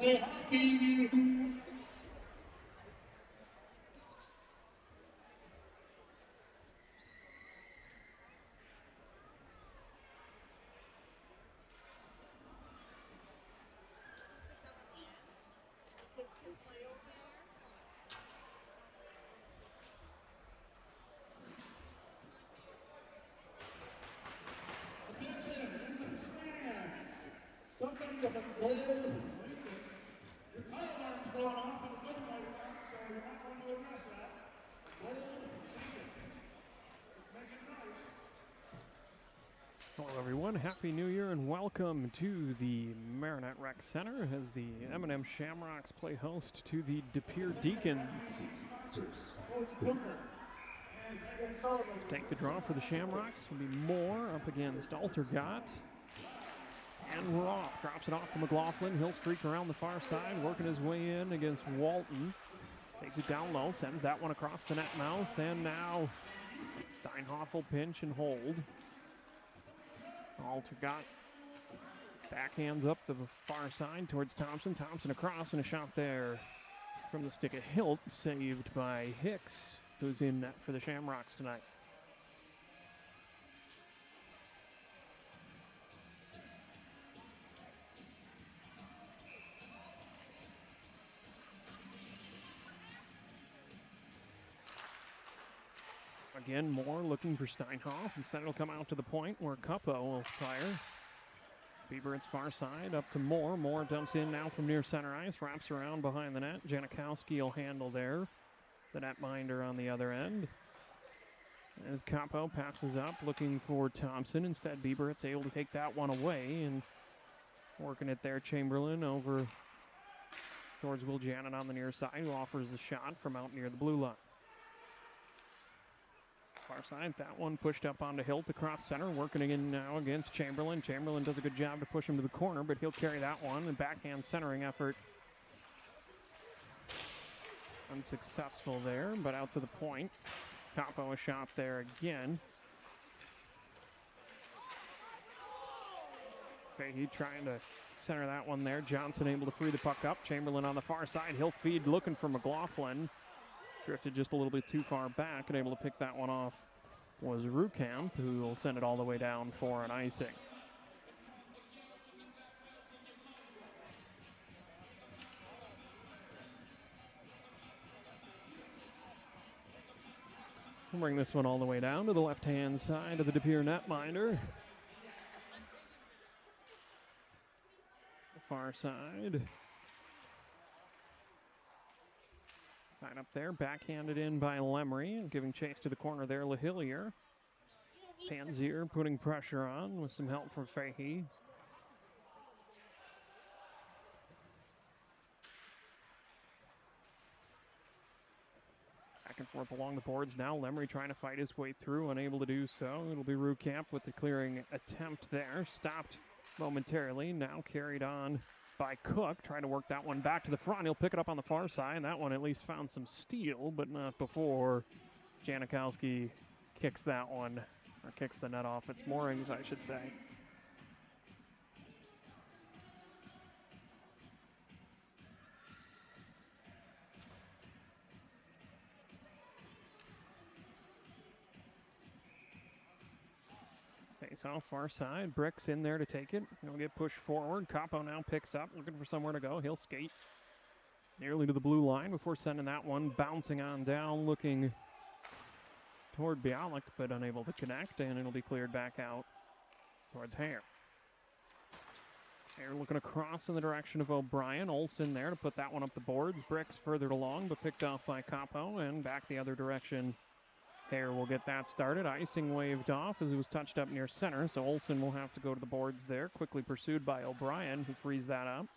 Go Hockey! Attention, in the stands. Somebody with a gold blanket. Your fire alarm's going off and the gold light's on, so you might want to address that. Gold blanket. Let's make it nice. Hello everyone, Happy New Year and welcome to the Marinette Rec Center as the M&M Shamrocks play host to the Depere Deacons. Take the draw for the Shamrocks will be Moore up against Altergott. And we're off. Drops it off to McLaughlin. He'll streak around the far side, working his way in against Walton. Takes it down low, sends that one across the net mouth, and now Steinhoff will pinch and hold. Altergott backhands up to the far side towards Thompson. Thompson across and a shot there from the stick of Hilt, saved by Hicks, who's in net for the Shamrocks tonight. Again, Moore looking for Steinhoff. Instead, it'll come out to the point where Cuppo will fire. Biebert's far side up to Moore. Moore dumps in now from near center ice, wraps around behind the net. Janikowski will handle there. The netminder on the other end. As Cuppo passes up, looking for Thompson. Instead, Biebert's able to take that one away and working it there. Chamberlain over towards Will Janet on the near side, who offers a shot from out near the blue line. Far side, that one pushed up onto Hilt across center, working in now against Chamberlain. Chamberlain does a good job to push him to the corner, but he'll carry that one. And backhand centering effort unsuccessful there, but out to the point. Capo a shot there again. Fahey trying to center that one there. Johnson able to free the puck up. Chamberlain on the far side. He'll feed looking for McLaughlin. Drifted just a little bit too far back and able to pick that one off was Rukamp, who will send it all the way down for an icing. We'll bring this one all the way down to the left-hand side of the Depere netminder. The far side. Right up there, backhanded in by Lemery, and giving chase to the corner there, LaHillier. Panzier putting pressure on with some help from Fahey. Back and forth along the boards now. Lemery trying to fight his way through, unable to do so. It'll be Rukamp with the clearing attempt there. Stopped momentarily, now carried on by Cook, trying to work that one back to the front. He'll pick it up on the far side. That one at least found some steel, but not before Janikowski kicks that one, or kicks the net off its moorings, I should say. Face off far side. Brick's in there to take it. He'll get pushed forward. Capo now picks up, looking for somewhere to go. He'll skate nearly to the blue line before sending that one bouncing on down, looking toward Bialik, but unable to connect, and it'll be cleared back out towards Hare. Hare looking across in the direction of O'Brien. Olsen there to put that one up the boards. Bricks further along, but picked off by Capo, and back the other direction. Hare will get that started. Icing waved off as it was touched up near center, so Olsen will have to go to the boards there. Quickly pursued by O'Brien, who frees that up.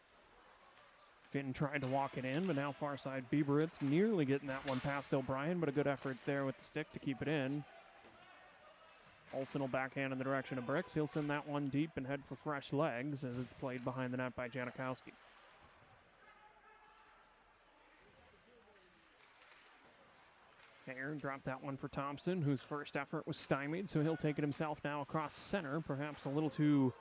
Finn tried to walk it in, but now far side Biebert's nearly getting that one past O'Brien, but a good effort there with the stick to keep it in. Olsen will backhand in the direction of Bricks. He'll send that one deep and head for fresh legs as it's played behind the net by Janikowski. Hare dropped that one for Thompson, whose first effort was stymied, so he'll take it himself now across center, perhaps a little too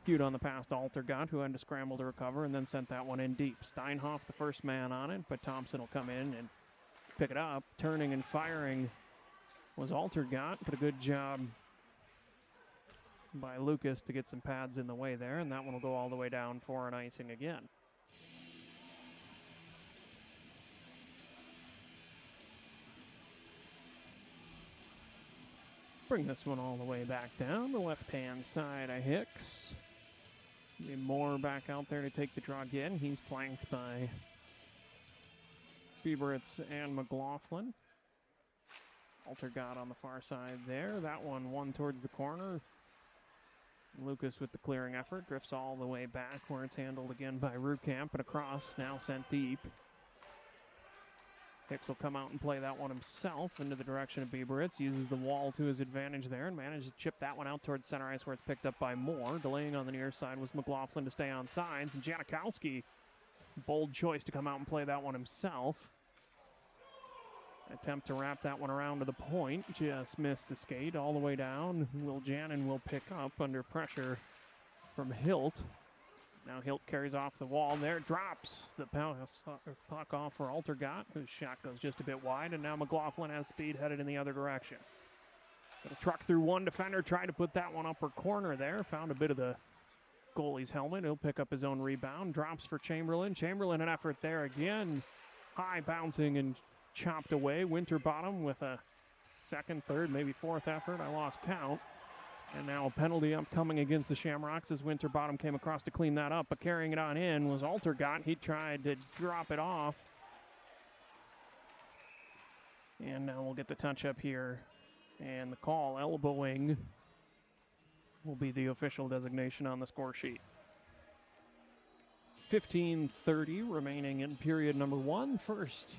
Feud on the pass to Altergott, who had to scramble to recover and then sent that one in deep. Steinhoff, the first man on it, but Thompson will come in and pick it up. Turning and firing was Altergott, but a good job by Lucas to get some pads in the way there, and that one will go all the way down for an icing again. Bring this one all the way back down the left-hand side of Hicks. Moore back out there to take the draw again. He's flanked by Bieberitz and McLaughlin. Altergott on the far side there. That one towards the corner. Lucas with the clearing effort. Drifts all the way back where it's handled again by Rukamp and across, now sent deep. Hicks will come out and play that one himself into the direction of Bieberitz. Uses the wall to his advantage there and manages to chip that one out towards center ice where it's picked up by Moore. Delaying on the near side was McLaughlin to stay on sides. And Janikowski, bold choice to come out and play that one himself. Attempt to wrap that one around to the point. Just missed the skate all the way down. Will Janin will pick up under pressure from Hilt. Now Hilt carries off the wall there, drops the puck off for Altergott, whose shot goes just a bit wide, and now McLaughlin has speed headed in the other direction. Gonna truck through one defender, trying to put that one upper corner there. Found a bit of the goalie's helmet. He'll pick up his own rebound. Drops for Chamberlain. Chamberlain an effort there again. High bouncing and chopped away. Winterbottom with a second, third, maybe fourth effort. I lost count. And now a penalty upcoming against the Shamrocks as Winterbottom came across to clean that up. But carrying it on in was Altergott. He tried to drop it off. And now we'll get the touch up here. And the call, elbowing, will be the official designation on the score sheet. 15:30 remaining in period number one. First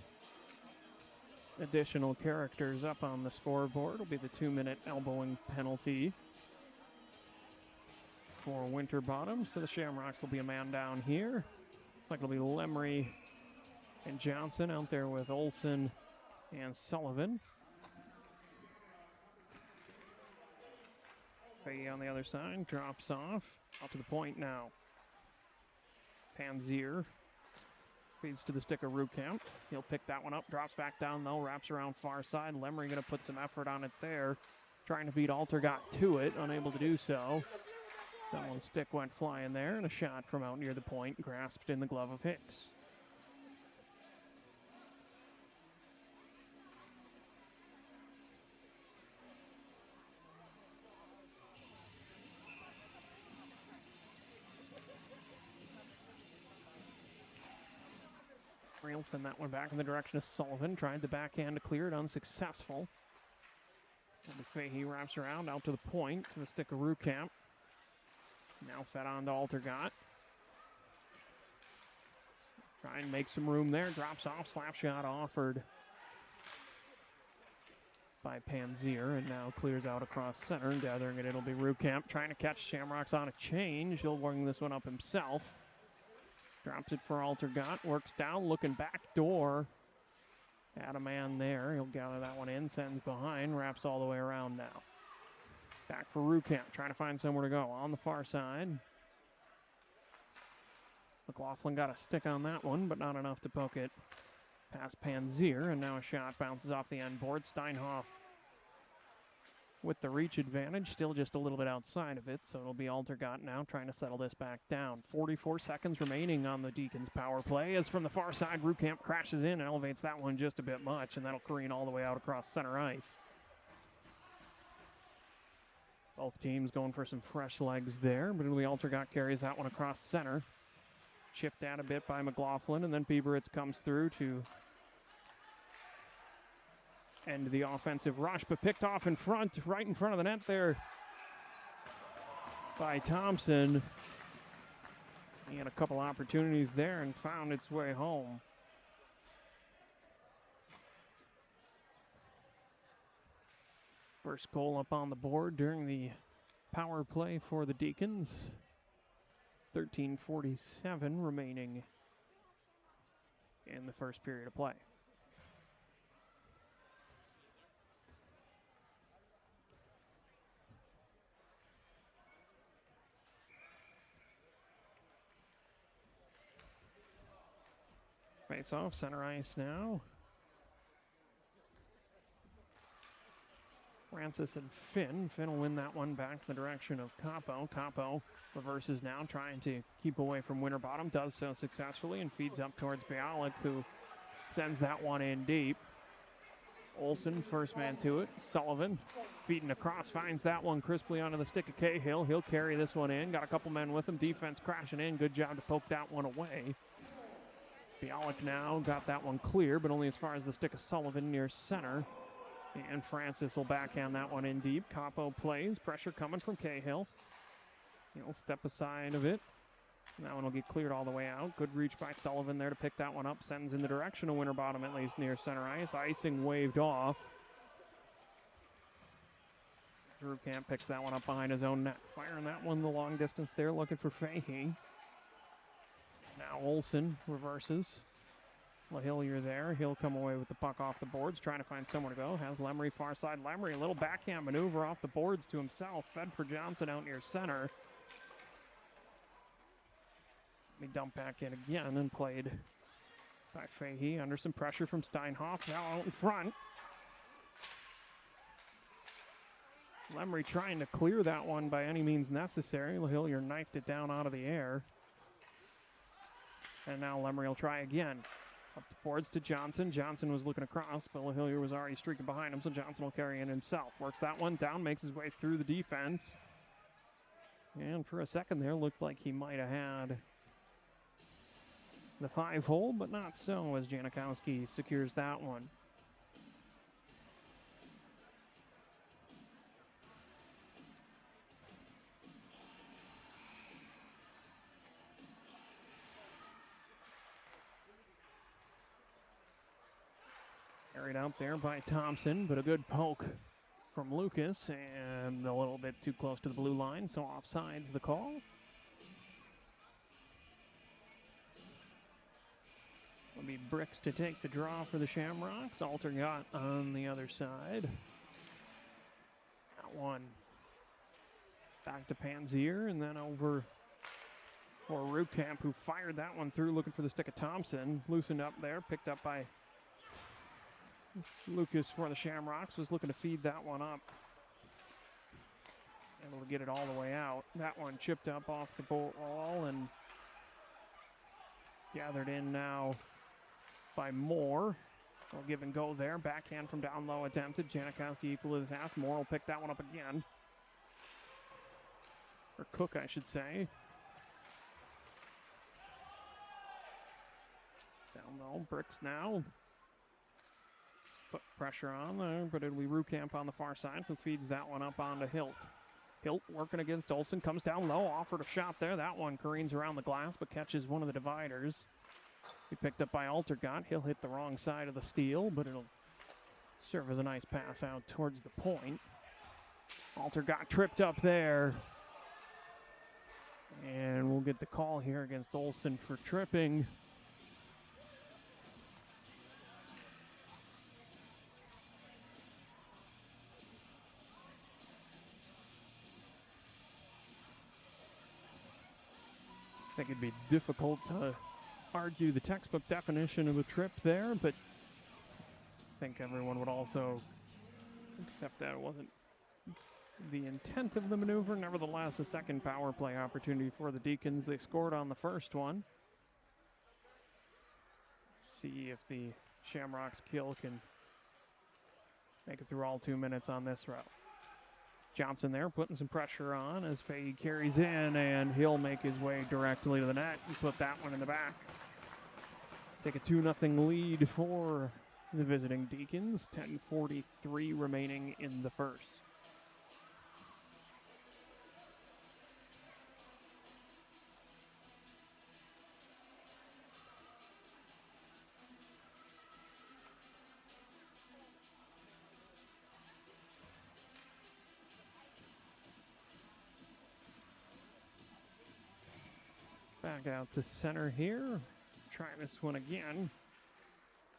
additional characters up on the scoreboard will be the 2-minute elbowing penalty for Winterbottom. So the Shamrocks will be a man down here. Looks like it'll be Lemry and Johnson out there with Olsen and Sullivan. Fahey on the other side, drops off. Out to the point now. Panzier feeds to the stick of Rukamp. He'll pick that one up, drops back down though, wraps around far side. Lemry going to put some effort on it there. Trying to beat Altergott to it, unable to do so. Someone's stick went flying there, and a shot from out near the point, grasped in the glove of Hicks. He'll send that one back in the direction of Sullivan. Tried the backhand to clear it, unsuccessful. And Fahey wraps around out to the point, to the stick of Rukamp. Now fed on to Altergott. Try and make some room there. Drops off. Slap shot offered by Panzier. And now clears out across center. Gathering it, it'll be Rukamp. Trying to catch Shamrocks on a change. He'll bring this one up himself. Drops it for Altergott. Works down. Looking back door. Had a man there. He'll gather that one in. Sends behind. Wraps all the way around now. Back for Rukamp, trying to find somewhere to go on the far side. McLaughlin got a stick on that one, but not enough to poke it past Panzier, and now a shot bounces off the end board. Steinhoff with the reach advantage, still just a little bit outside of it, so it'll be Altergott now trying to settle this back down. 44 seconds remaining on the Deacons power play, as from the far side, Rukamp crashes in and elevates that one just a bit much, and that'll careen all the way out across center ice. Both teams going for some fresh legs there, but Altergott carries that one across center. Chipped out a bit by McLaughlin, and then Bieberitz comes through to end the offensive rush, but picked off in front, right in front of the net there by Thompson. He had a couple opportunities there and found its way home. First goal up on the board during the power play for the Deacons. 13:47 remaining in the first period of play. Face off, center ice now. Francis and Finn. Finn will win that one back in the direction of Capo. Capo reverses now, trying to keep away from Winterbottom. Does so successfully and feeds up towards Bialik, who sends that one in deep. Olsen, first man to it. Sullivan feeding across, finds that one crisply onto the stick of Cahill. He'll carry this one in. Got a couple men with him. Defense crashing in. Good job to poke that one away. Bialik now got that one clear, but only as far as the stick of Sullivan near center. And Francis will backhand that one in deep. Capo plays. Pressure coming from Cahill. He'll step aside of it. That one will get cleared all the way out. Good reach by Sullivan there to pick that one up. Sends in the direction of Winterbottom, at least near center ice. Icing waved off. Drew Camp picks that one up behind his own net. Firing that one the long distance there, looking for Fahey. Now Olsen reverses. LaHillier there. He'll come away with the puck off the boards, trying to find somewhere to go. Has Lemery far side. Lemery, a little backhand maneuver off the boards to himself. Fed for Johnson out near center. He dumped back in again and played by Fahey under some pressure from Steinhoff. Now out in front. Lemery trying to clear that one by any means necessary. LaHillier knifed it down out of the air. And now Lemery will try again. Up the boards to Johnson. Johnson was looking across, but LaHillier was already streaking behind him, so Johnson will carry in himself. Works that one down, makes his way through the defense. And for a second there, looked like he might have had the 5-hole, but not so as Janikowski secures that one. Carried out there by Thompson, but a good poke from Lucas, and a little bit too close to the blue line, so offside's the call. It'll be Bricks to take the draw for the Shamrocks. Altergat on the other side. That one back to Panzier, and then over for Rukamp, who fired that one through, looking for the stick of Thompson. Loosened up there, picked up by Lucas for the Shamrocks. Was looking to feed that one up. Able to get it all the way out. That one chipped up off the wall and gathered in now by Moore. We'll give and go there. Backhand from down low attempted. Janikowski equal to the task. Moore will pick that one up again. Or Cook, I should say. Down low. Bricks now. Put pressure on there, but it'll be Rukamp on the far side who feeds that one up onto Hilt. Hilt working against Olsen. Comes down low. Offered a shot there. That one careens around the glass, but catches one of the dividers. He picked up by Altergat. He'll hit the wrong side of the steel, but it'll serve as a nice pass out towards the point. Altergat tripped up there. And we'll get the call here against Olsen for tripping. I think it'd be difficult to argue the textbook definition of a trip there, but I think everyone would also accept that it wasn't the intent of the maneuver. Nevertheless, a second power play opportunity for the Deacons. They scored on the first one. See if the Shamrocks kill can make it through all 2 minutes on this route. Johnson there putting some pressure on as Fahey carries in, and he'll make his way directly to the net and put that one in the back. Take a 2-0 lead for the visiting Deacons. 10:43 remaining in the first. Back out to center here. Try this one again.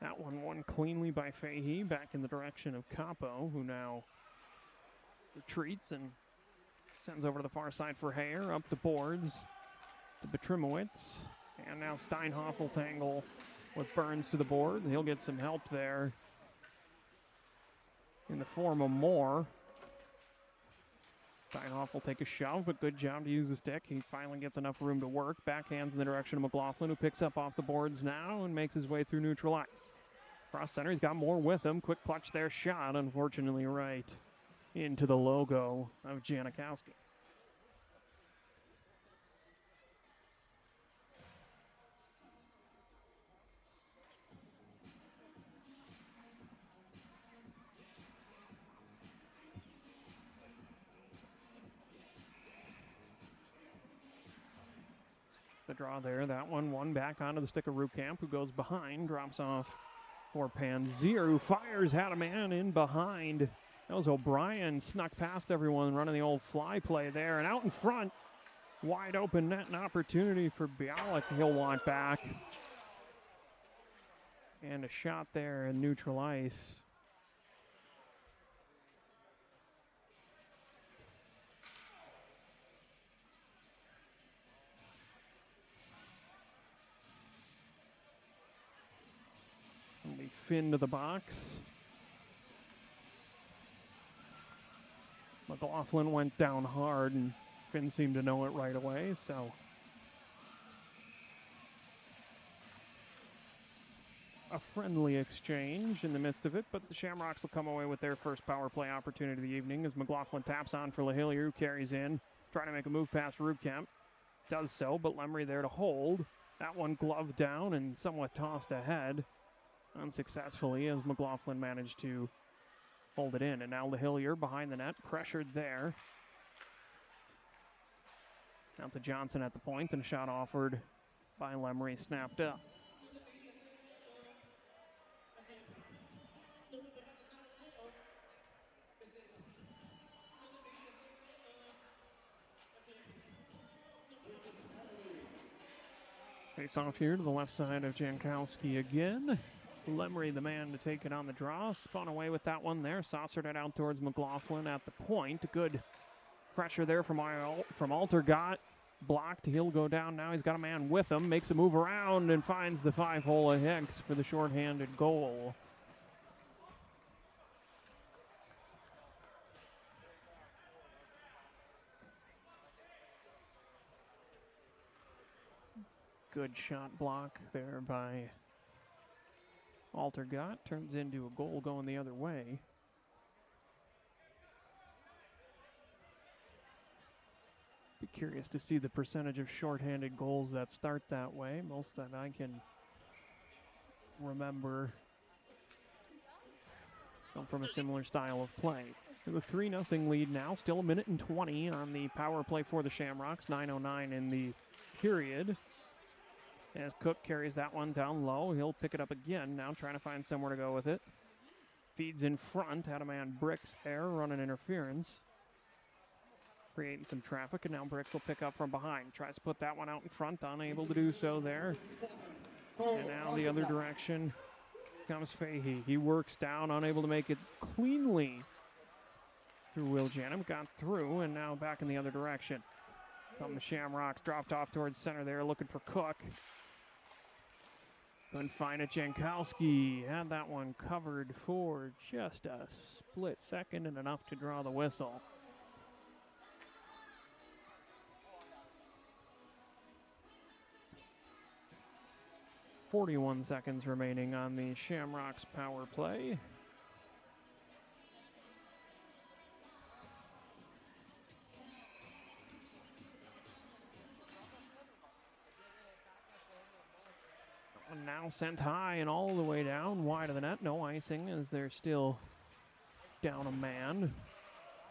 That one won cleanly by Fahey. Back in the direction of Capo, who now retreats and sends over to the far side for Hayer. Up the boards to Betrimowitz. And now Steinhoff will tangle with Burns to the board. He'll get some help there in the form of Moore. Steinhoff will take a shove, but good job to use the stick. He finally gets enough room to work. Backhands in the direction of McLaughlin, who picks up off the boards now and makes his way through neutral ice. Cross center, he's got Moore with him. Quick clutch there, shot, unfortunately right into the logo of Janikowski. The draw there, that one back onto the stick of Rukamp, who goes behind, drops off for Panzier, who fires, had a man in behind. That was O'Brien, snuck past everyone, running the old fly play there, and out in front, wide open net, an opportunity for Bialik. He'll want back. And a shot there in neutral ice. And we fin to the box. McLaughlin went down hard, and Finn seemed to know it right away, so a friendly exchange in the midst of it, but the Shamrocks will come away with their first power play opportunity of the evening as McLaughlin taps on for LaHillier, who carries in, trying to make a move past Rubkamp. Does so, but Lemry there to hold. That one gloved down and somewhat tossed ahead unsuccessfully as McLaughlin managed to hold it in. And now LaHillier behind the net, pressured there. Out to Johnson at the point, and a shot offered by Lemry, snapped up. Face off here to the left side of Jankowski again. Lemry, the man to take it on the draw. Spun away with that one there. Saucered it out towards McLaughlin at the point. Good pressure there from Altergott. Blocked. He'll go down now. He's got a man with him. Makes a move around and finds the 5-hole of Hicks for the shorthanded goal. Good shot block there by Altergott. Turns into a goal going the other way. Be curious to see the percentage of shorthanded goals that start that way. Most that I can remember come from a similar style of play. So a 3-0 lead now. Still a minute and 20 on the power play for the Shamrocks. 9:09 in the period. As Cook carries that one down low, he'll pick it up again now, trying to find somewhere to go with it. Feeds in front, had a man Bricks there, running interference. Creating some traffic, and now Bricks will pick up from behind. Tries to put that one out in front, unable to do so there. And now the other direction comes Fahey. He works down, unable to make it cleanly through Will Janum. Got through, and now back in the other direction. From the Shamrocks, dropped off towards center there, looking for Cook. Couldn't find it. Jankowski had that one covered for just a split second and enough to draw the whistle. .41 seconds remaining on the Shamrocks power play. And now sent high and all the way down, wide of the net. No icing as they're still down a man.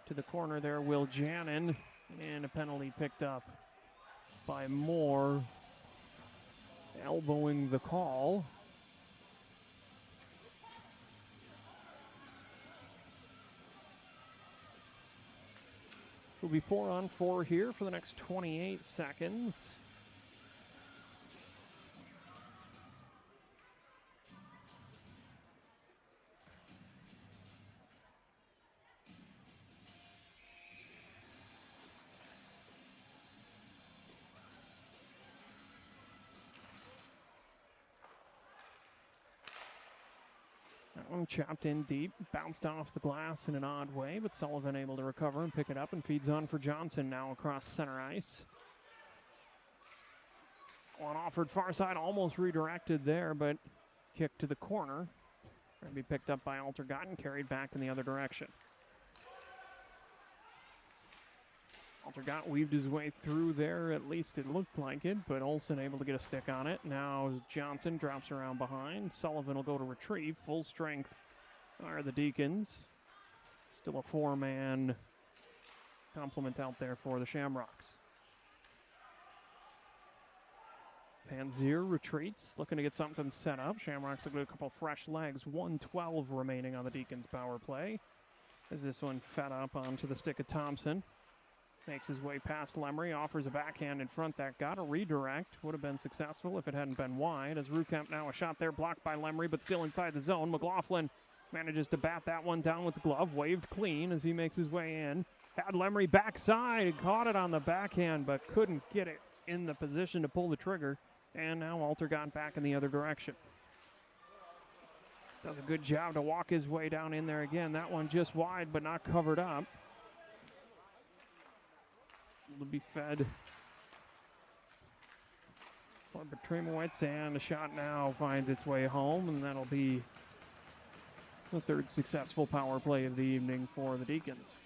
To the corner there, Will Jannon, and a penalty picked up by Moore, elbowing the call. Will be 4-on-4 here for the next 28 seconds. one chopped in deep, bounced off the glass in an odd way, but Sullivan able to recover and pick it up and feeds on for Johnson now across center ice. One offered far side, almost redirected there, but kicked to the corner. Going to be picked up by Altergott and carried back in the other direction. Altergott weaved his way through there, at least it looked like it, but Olsen able to get a stick on it. Now Johnson drops around behind. Sullivan will go to retrieve. Full strength are the Deacons. Still a four-man complement out there for the Shamrocks. Panzier retreats, looking to get something set up. Shamrocks looking at a couple fresh legs. 1:12 remaining on the Deacons' power play. As this one fed up onto the stick of Thompson. Makes his way past Lemry, offers a backhand in front that got a redirect. Would have been successful if it hadn't been wide. As Rukamp now a shot there, blocked by Lemry, but still inside the zone. McLaughlin manages to bat that one down with the glove, waved clean as he makes his way in. Had Lemry backside, caught it on the backhand, but couldn't get it in the position to pull the trigger. And now Altergott back in the other direction. Does a good job to walk his way down in there again. That one just wide, but not covered up. Will be fed for Petrimowicz, and the shot now finds its way home, and that'll be the third successful power play of the evening for the Deacons.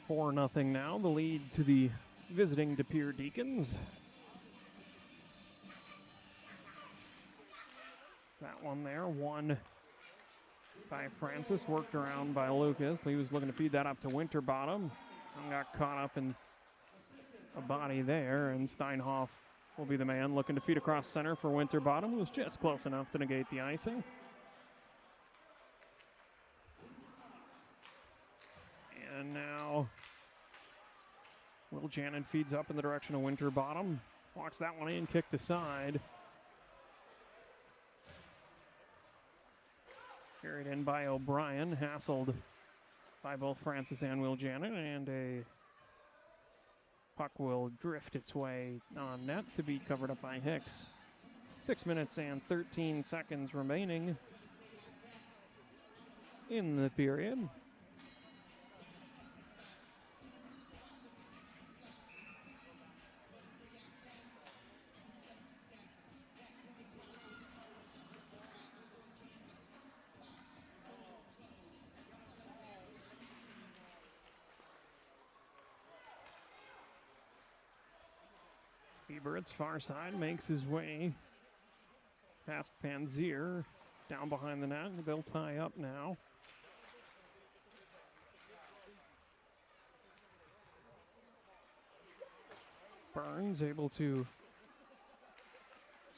Four nothing now, the lead to the visiting Depere Deacons. That one there, won by Francis, worked around by Lucas. He was looking to feed that up to Winterbottom and got caught up in a body there, and Steinhoff will be the man looking to feed across center for Winterbottom, who was just close enough to negate the icing. And now Will Janin feeds up in the direction of Winterbottom. Walks that one in, kicked aside. Carried in by O'Brien, hassled by both Francis and Will Janin, and a puck will drift its way on net to be covered up by Hicks. 6 minutes and 13 seconds remaining in the period. Ebert's far side makes his way past Panzier, down behind the net, and they'll tie up now. Burns able to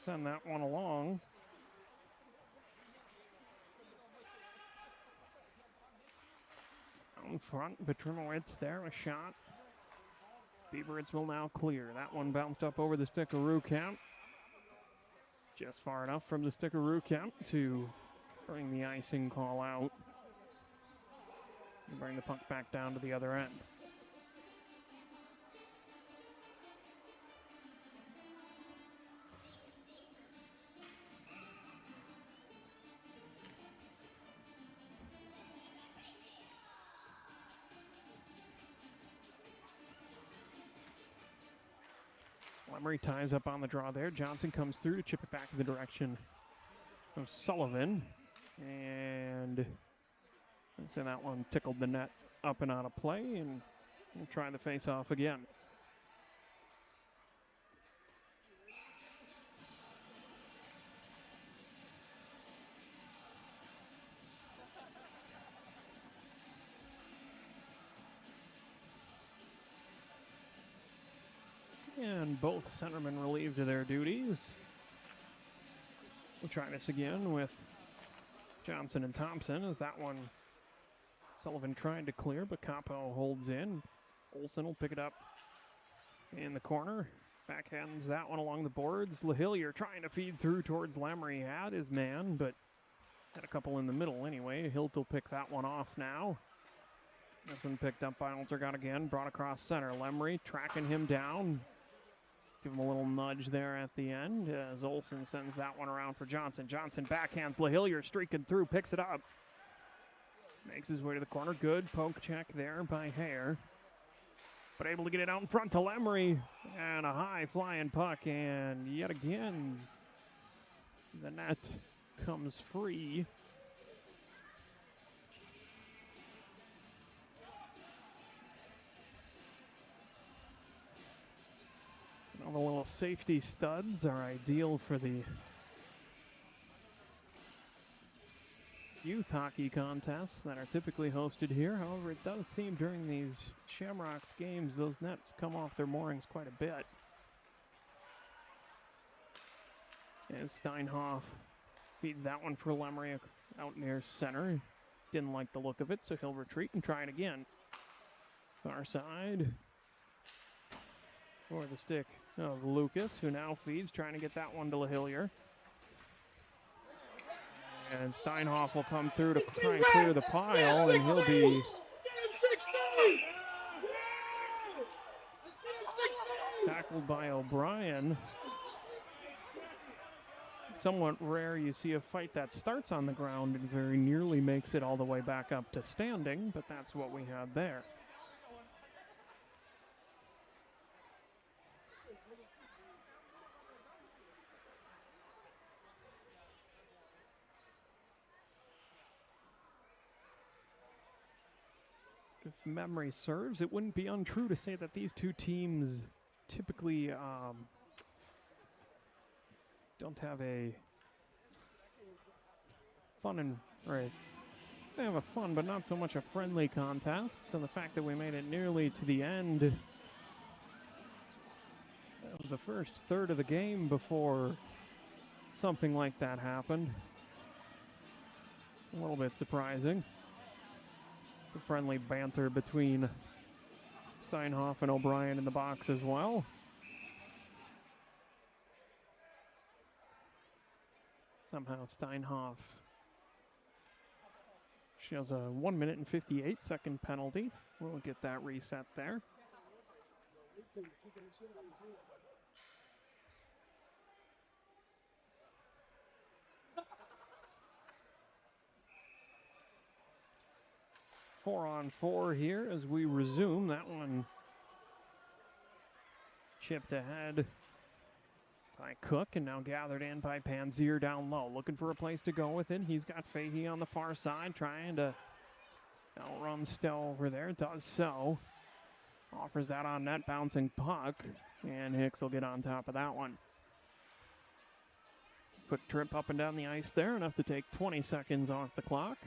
send that one along. Out in front, Petrimowicz there, a shot. Bieberitz will now clear. That one bounced up over the stick of Rukamp. Just far enough from the stick of Rukamp to bring the icing call out. And bring the puck back down to the other end. Lemry ties up on the draw there. Johnson comes through to chip it back in the direction of Sullivan. And so that one tickled the net up and out of play, and we'll try the face-off again. And both centermen relieved of their duties. We'll try this again with Johnson and Thompson, as that one Sullivan tried to clear, but Capo holds in. Olsen will pick it up in the corner. Backhands that one along the boards. LaHillier trying to feed through towards Lemery. Had his man, but had a couple in the middle anyway. Hilt will pick that one off now. This one picked up by Altergott again. Brought across center. Lemery tracking him down. Give him a little nudge there at the end as Olsen sends that one around for Johnson. Johnson backhands LaHillier, streaking through, picks it up. Makes his way to the corner. Good poke check there by Hare. But able to get it out in front to Lemery. And a high flying puck. And yet again, the net comes free. All the little safety studs are ideal for the youth hockey contests that are typically hosted here. However, it does seem during these Shamrocks games, those nets come off their moorings quite a bit. As Steinhoff feeds that one for Lemery out near center. Didn't like the look of it, so he'll retreat and try it again. Far side. For the stick of Lucas, who now feeds, trying to get that one to LaHillier. And Steinhoff will come through to try and clear the pile, and he'll be tackled by O'Brien. Somewhat rare you see a fight that starts on the ground and very nearly makes it all the way back up to standing, but that's what we had there. If memory serves, it wouldn't be untrue to say that these two teams typically don't have a fun and right. They have a fun, but not so much a friendly contest. So the fact that we made it nearly to the end of the first third of the game before something like that happened, a little bit surprising. Some friendly banter between Steinhoff and O'Brien in the box as well. Somehow Steinhoff shows a 1 minute and 58 second penalty. We'll get that reset there. Four on four here as we resume. That one chipped ahead by Cook and now gathered in by Panzier down low. Looking for a place to go with it. He's got Fahey on the far side trying to outrun Stowe over there. Does so. Offers that on net, bouncing puck. And Hicks will get on top of that one. Quick trip up and down the ice there. Enough to take 20 seconds off the clock.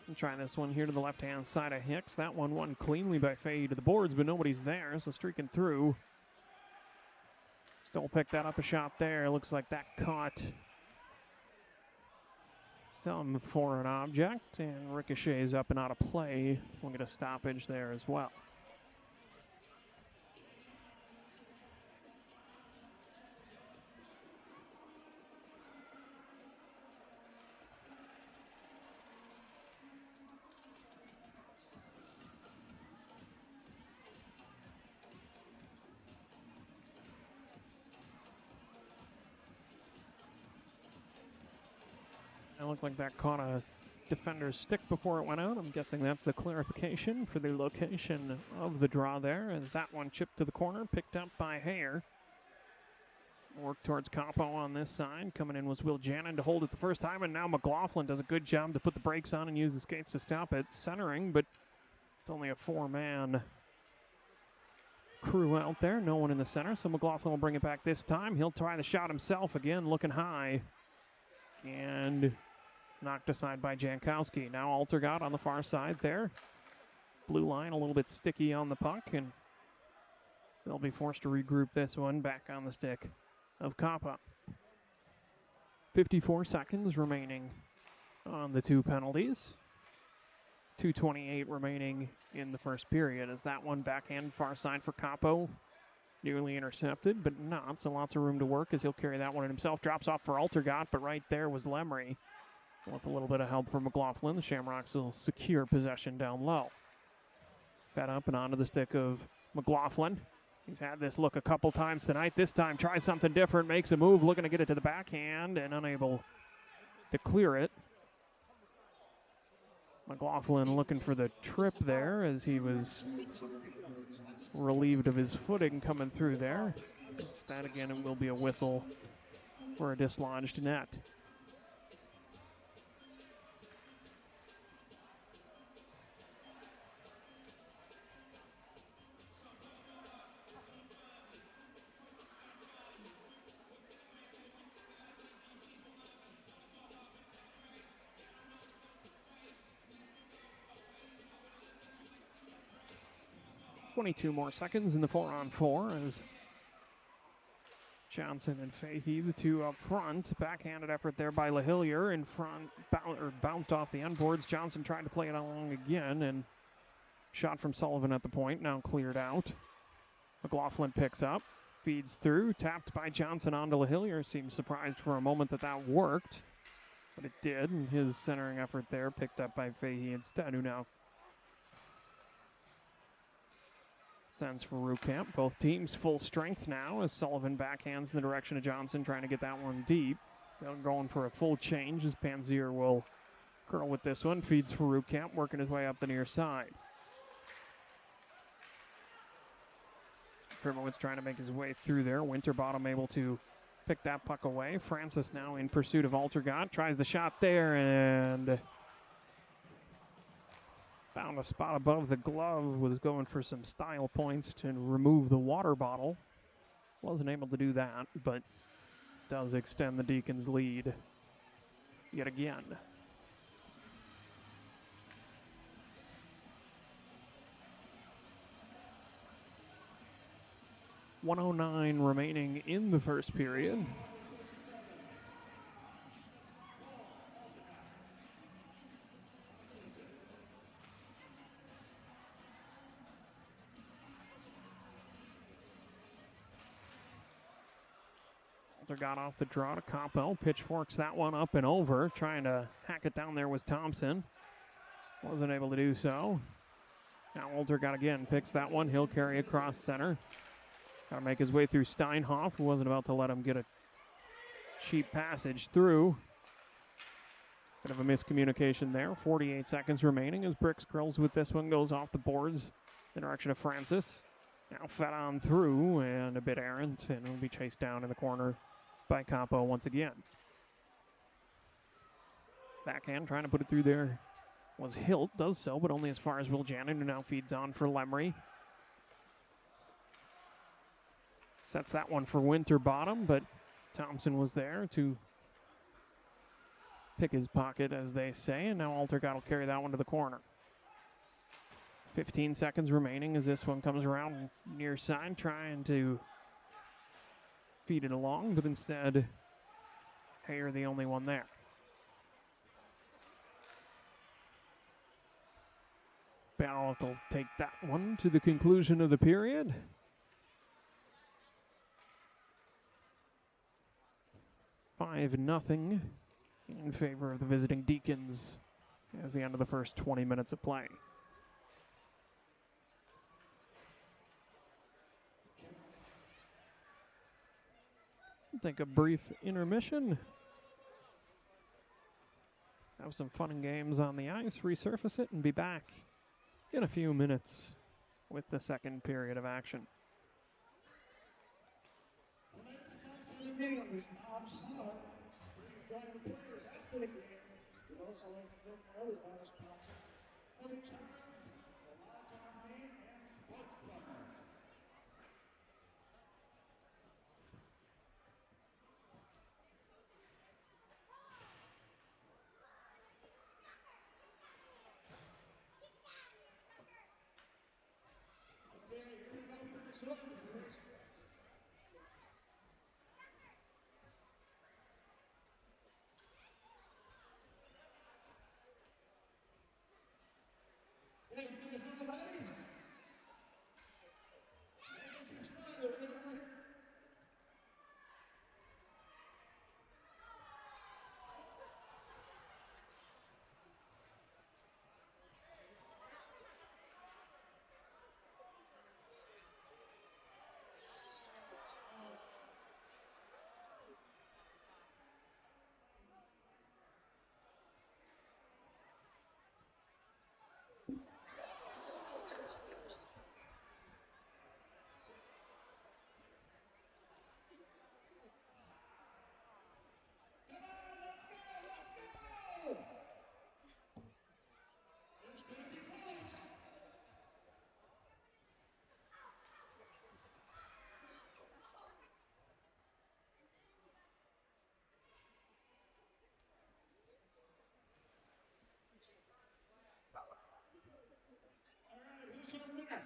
And try this one here to the left-hand side of Hicks. That one won cleanly by Fahey to the boards, but nobody's there, so streaking through. Still picked that up a shot there. Looks like that caught some foreign object, and ricochets up and out of play. We'll get a stoppage there as well. It looked like that caught a defender's stick before it went out. I'm guessing that's the clarification for the location of the draw there, as that one chipped to the corner, picked up by Hare. Work towards Capo on this side. Coming in was Will Jannon to hold it the first time, and now McLaughlin does a good job to put the brakes on and use the skates to stop it. Centering, but it's only a four-man crew out there. No one in the center, so McLaughlin will bring it back this time. He'll try the shot himself again, looking high. And knocked aside by Jankowski. Now Altergott on the far side there. Blue line a little bit sticky on the puck, and they'll be forced to regroup this one back on the stick of Kappa. 54 seconds remaining on the 2 penalties. 2:28 remaining in the first period as that one backhand far side for Capo. Nearly intercepted, but not, so lots of room to work as he'll carry that one in himself. Drops off for Altergott, but right there was Lemry. With a little bit of help from McLaughlin, the Shamrocks will secure possession down low. Fed up and onto the stick of McLaughlin. He's had this look a couple times tonight. This time tries something different, makes a move, looking to get it to the backhand and unable to clear it. McLaughlin looking for the trip there as he was relieved of his footing coming through there. Instead, again, it will be a whistle for a dislodged net. .22 more seconds in the 4-on-4 as Johnson and Fahey, the two up front. Backhanded effort there by LaHillier in front, bounced off the end boards. Johnson tried to play it along again, and shot from Sullivan at the point, now cleared out. McLaughlin picks up, feeds through, tapped by Johnson onto LaHillier. Seems surprised for a moment that worked, but it did, and his centering effort there picked up by Fahey instead, who now sends for Rukamp. Both teams full strength now as Sullivan backhands in the direction of Johnson, trying to get that one deep. They're going for a full change as Panzier will curl with this one. Feeds for Rukamp, working his way up the near side. Primowitz trying to make his way through there. Winterbottom able to pick that puck away. Francis now in pursuit of Altergott. Tries the shot there and found a spot above the glove. Was going for some style points to remove the water bottle. Wasn't able to do that, but does extend the Deacons' lead yet again. .109 remaining in the first period. Got off the draw to Capo. Pitchforks that one up and over. Trying to hack it down there was Thompson. Wasn't able to do so. Now Altergott again picks that one. He'll carry across center. Got to make his way through Steinhoff, who wasn't about to let him get a cheap passage through. Bit of a miscommunication there. 48 seconds remaining as Bricks curls with this one. Goes off the boards in the direction of Francis. Now fed on through and a bit errant, and will be chased down in the corner by Capo once again. Backhand trying to put it through there was Hilt. Does so, but only as far as Will Janin, who now feeds on for Lemry. Sets that one for Winterbottom, but Thompson was there to pick his pocket, as they say, and now Altergott will carry that one to the corner. 15 seconds remaining as this one comes around near side, trying to feed it along, but instead, Hayer the only one there. Barrett will take that one to the conclusion of the period. $5-0 in favor of the visiting Deacons at the end of the first 20 minutes of play. Take a brief intermission. Have some fun and games on the ice, resurface it, and be back in a few minutes with the second period of action. Please join the players after the game. We'd also like to thank our other panel sponsors, Heavy Charge, the Lodge Army, and Sports Plumber. Okay, here we go for the Silverfish. It's going to be close. All right, who's our winner?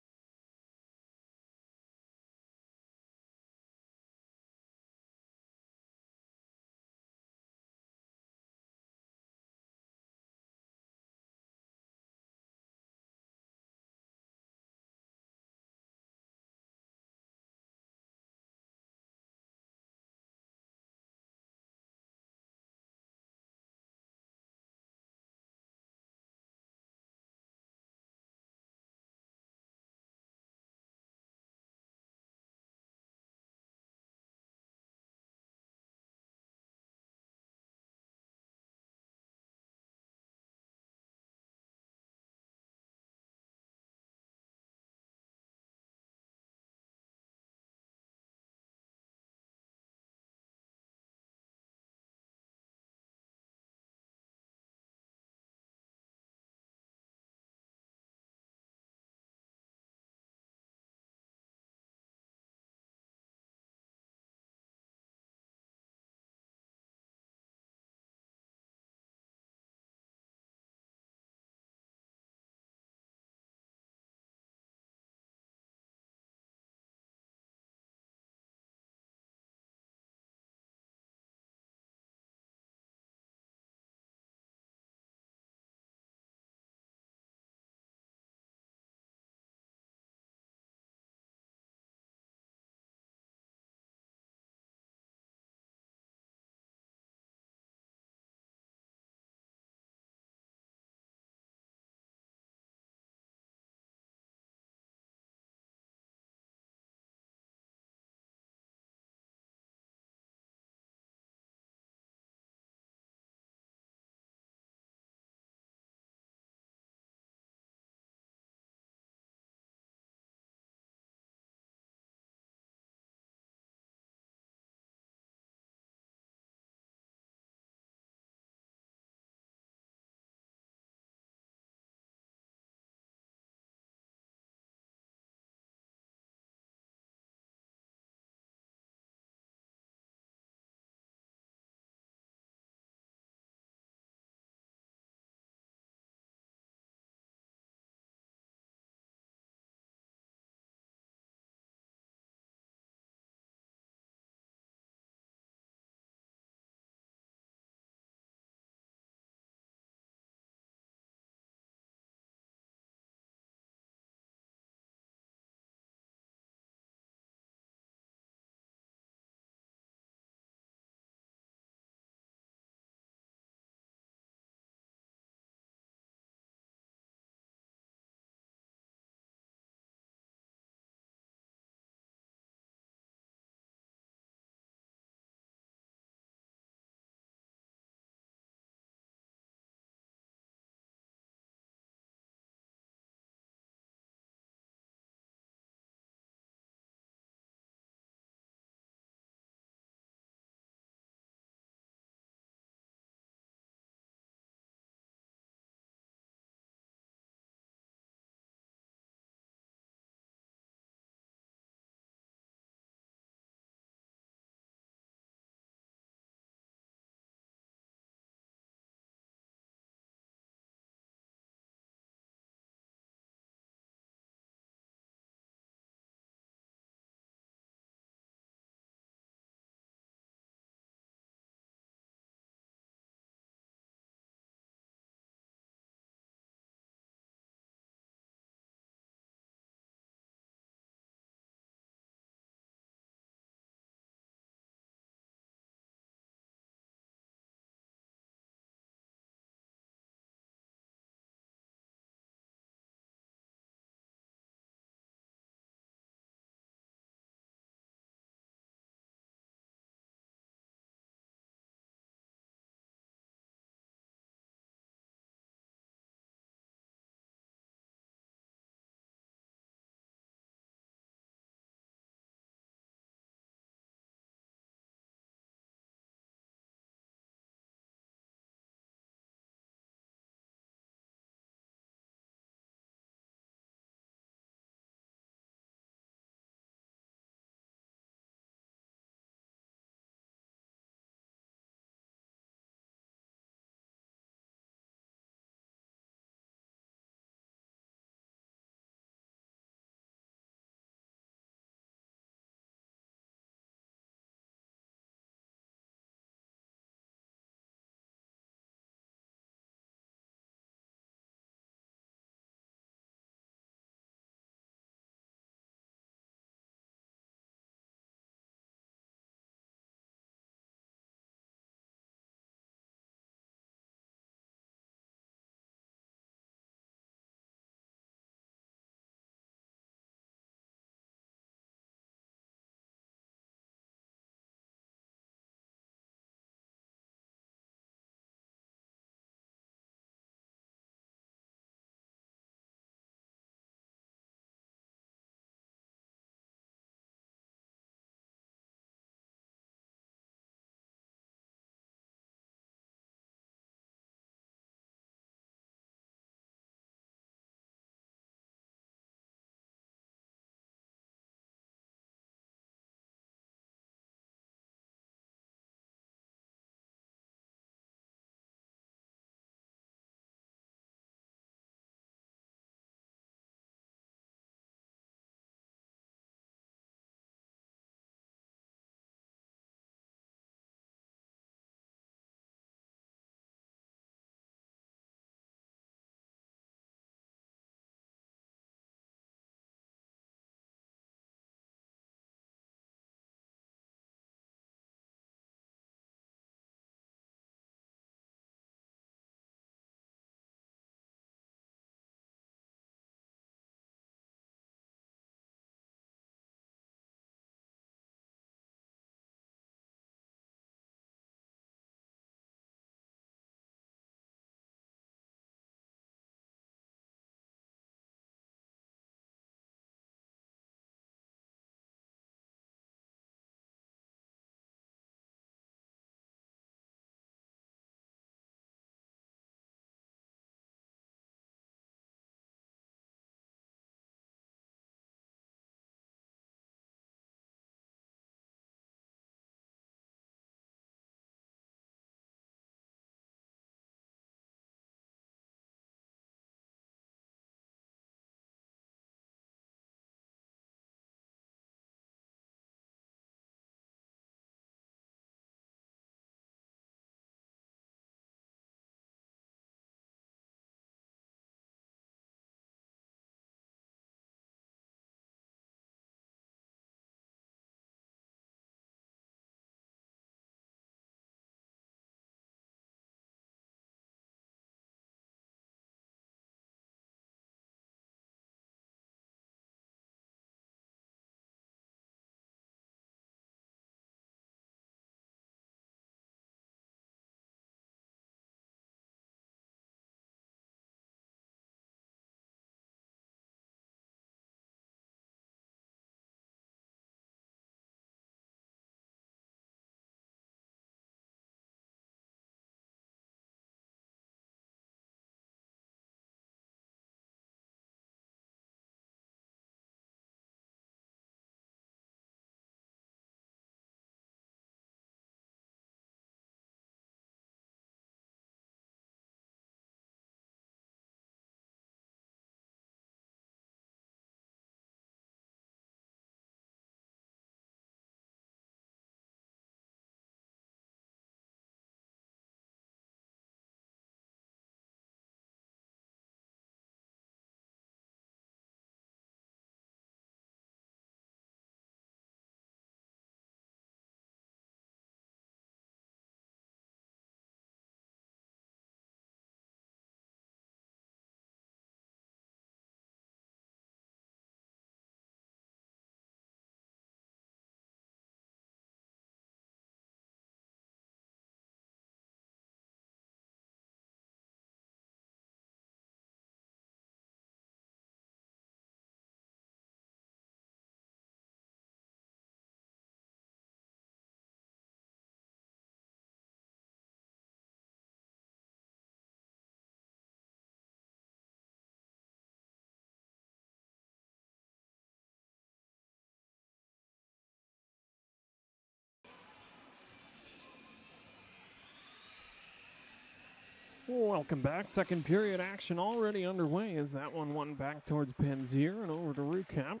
Welcome back. Second period action already underway as that one won back towards Panzier and over to Rukamp.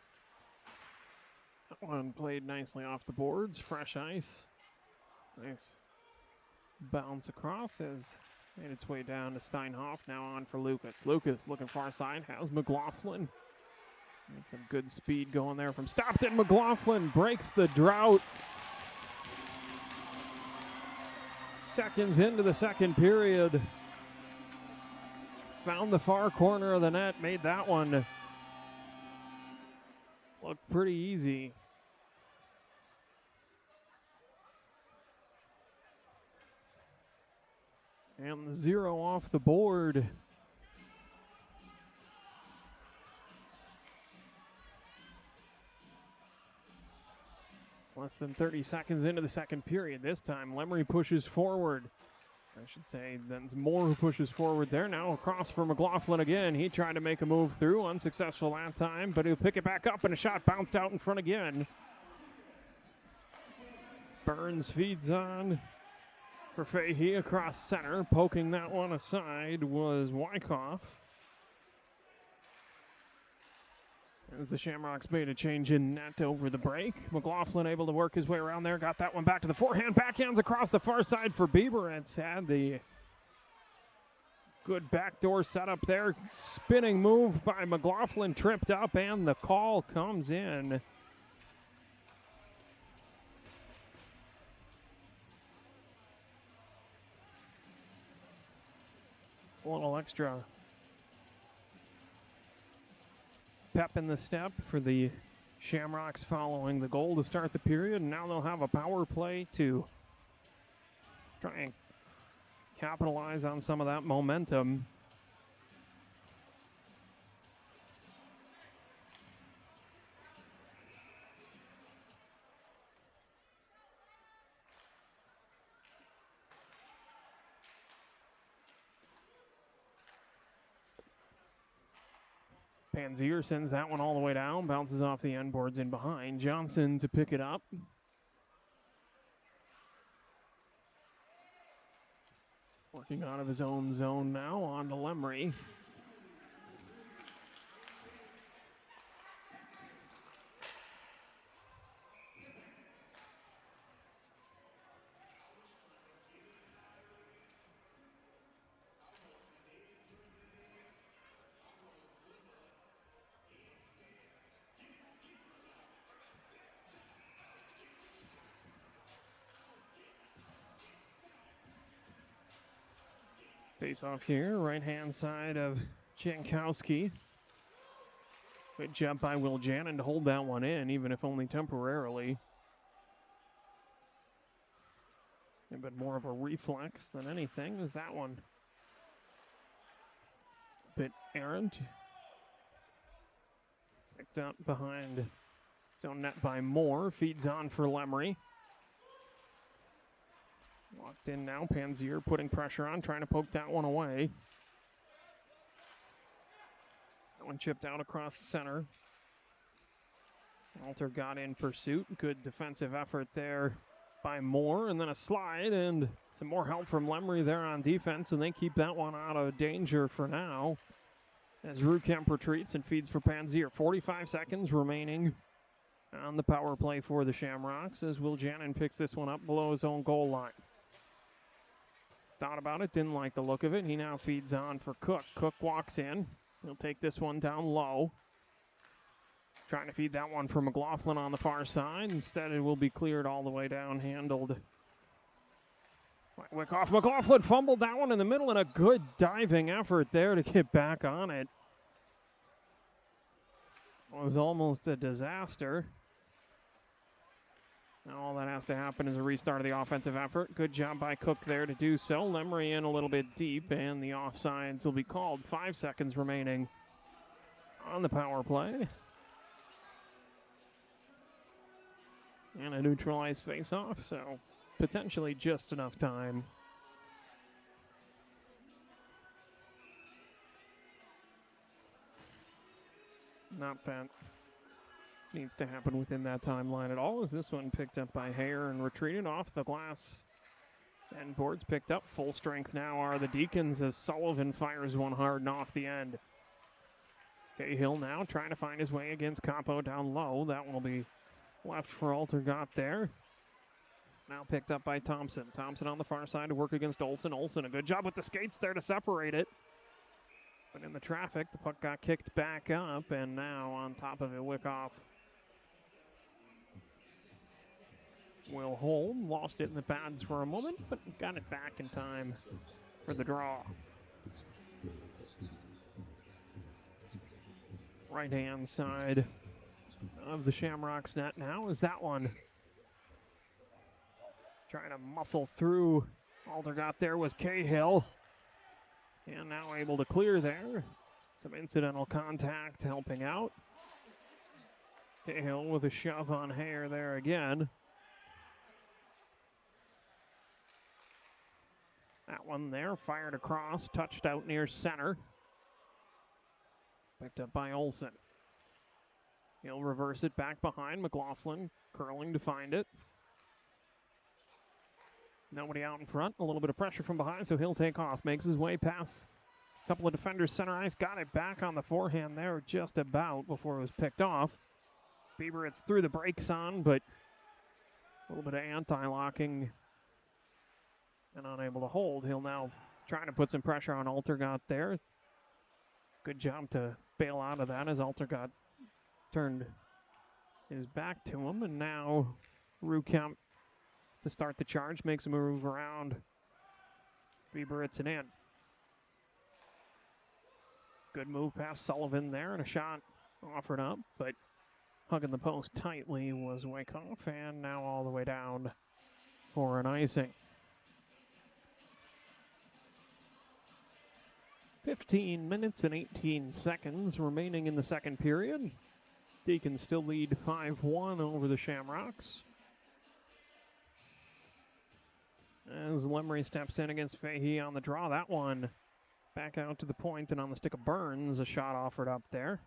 That one played nicely off the boards. Fresh ice. Nice bounce across as made its way down to Steinhoff. Now on for Lucas. Lucas looking far side. Has McLaughlin. And some good speed going there from Stockton. McLaughlin breaks the drought. Seconds into the second period. Found the far corner of the net. Made that one look pretty easy. And the 0 off the board. Less than 30 seconds into the second period. This time, Lemery pushes forward. I should say, then Moore who pushes forward there. Now across for McLaughlin again. He tried to make a move through. Unsuccessful that time, but he'll pick it back up, and a shot bounced out in front again. Burns feeds on for Fahey across center. Poking that one aside was Wyckoff. As the Shamrocks made a change in net over the break. McLaughlin able to work his way around there. Got that one back to the forehand. Backhands across the far side for Bieber. It's had the good backdoor setup there. Spinning move by McLaughlin. Tripped up and the call comes in. A little extra pep in the step for the Shamrocks following the goal to start the period. And now they'll have a power play to try and capitalize on some of that momentum. Panzier sends that one all the way down, bounces off the end boards in behind. Johnson to pick it up. Working out of his own zone now, on to Lemery. Face off here, right-hand side of Jankowski. Good job by Will Jannon to hold that one in, even if only temporarily. A bit more of a reflex than anything is that one. A bit errant. Picked up behind his own net by Moore. Feeds on for Lemery. Locked in now. Panzier putting pressure on, trying to poke that one away. That one chipped out across center. Alter got in pursuit. Good defensive effort there by Moore. And then a slide and some more help from Lemery there on defense. And they keep that one out of danger for now. As Rukamp retreats and feeds for Panzier. 45 seconds remaining on the power play for the Shamrocks as Will Jannon picks this one up below his own goal line. Thought about it, didn't like the look of it. He now feeds on for Cook. Cook walks in. He'll take this one down low. Trying to feed that one for McLaughlin on the far side. Instead, it will be cleared all the way down, handled by Wyckoff. McLaughlin fumbled that one in the middle, and a good diving effort there to get back on it. It was almost a disaster. Now all that has to happen is a restart of the offensive effort. Good job by Cook there to do so. Lemery in a little bit deep, and the offsides will be called. 5 seconds remaining on the power play. And a neutralized face-off, so potentially just enough time. Not that needs to happen within that timeline at all, as this one picked up by Hare and retreated off the glass And boards picked up. Full strength now are the Deacons as Sullivan fires one hard and off the end. Cahill now trying to find his way against Capo down low. That one will be left for Altergott there. Now picked up by Thompson. Thompson on the far side to work against Olsen. Olsen, a good job with the skates there to separate it. But in the traffic, the puck got kicked back up, and now on top of it, Wyckoff will hold. Lost it in the pads for a moment, but got it back in time for the draw. Right-hand side of the Shamrocks net now is that one. Trying to muscle through. Altergott there was Cahill. And now able to clear there. Some incidental contact helping out. Cahill with a shove on Hare there again. That one there, fired across, touched out near center. Picked up by Olsen. He'll reverse it back behind. McLaughlin curling to find it. Nobody out in front. A little bit of pressure from behind, so he'll take off. Makes his way past a couple of defenders center ice. Got it back on the forehand there just about before it was picked off. Bieber, it's through the brakes on, but a little bit of anti-locking and unable to hold. He'll now try to put some pressure on Altergott there. Good job to bail out of that as Altergott turned his back to him. And now Rukamp to start the charge, makes a move around Bieber. It's an in. Good move past Sullivan there, and a shot offered up, but hugging the post tightly was Wyckoff, and now all the way down for an icing. 15 minutes and 18 seconds remaining in the second period. Deacons still lead 5-1 over the Shamrocks. As Lemery steps in against Fahey on the draw, that one back out to the point and on the stick of Burns, a shot offered up there.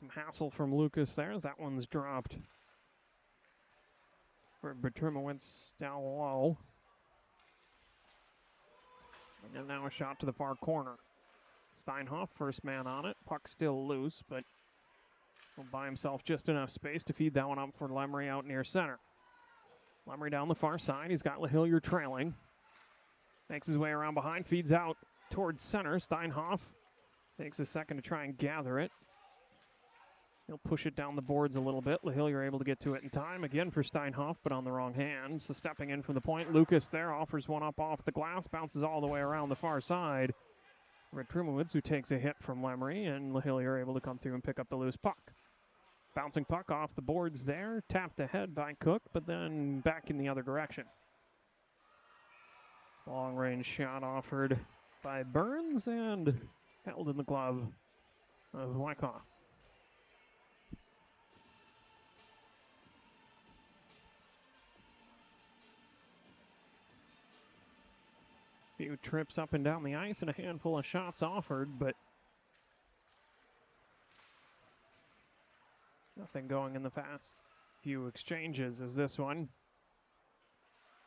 Some hassle from Lucas there as that one's dropped for Bertrumowitz down low. And now a shot to the far corner. Steinhoff, first man on it. Puck still loose, but will buy himself just enough space to feed that one up for Lemery out near center. Lemery down the far side. He's got LaHillier trailing. Makes his way around behind, feeds out towards center. Steinhoff takes a second to try and gather it. He'll push it down the boards a little bit. LaHillier able to get to it in time. Again for Steinhoff, but on the wrong hand. So stepping in from the point, Lucas there offers one up off the glass. Bounces all the way around the far side. Bertrumowitz, who takes a hit from Lemery, and LaHillier able to come through and pick up the loose puck. Bouncing puck off the boards there. Tapped ahead by Cook, but then back in the other direction. Long range shot offered by Burns and held in the glove of Wyckoff. Few trips up and down the ice and a handful of shots offered, but nothing going in the fast few exchanges as this one.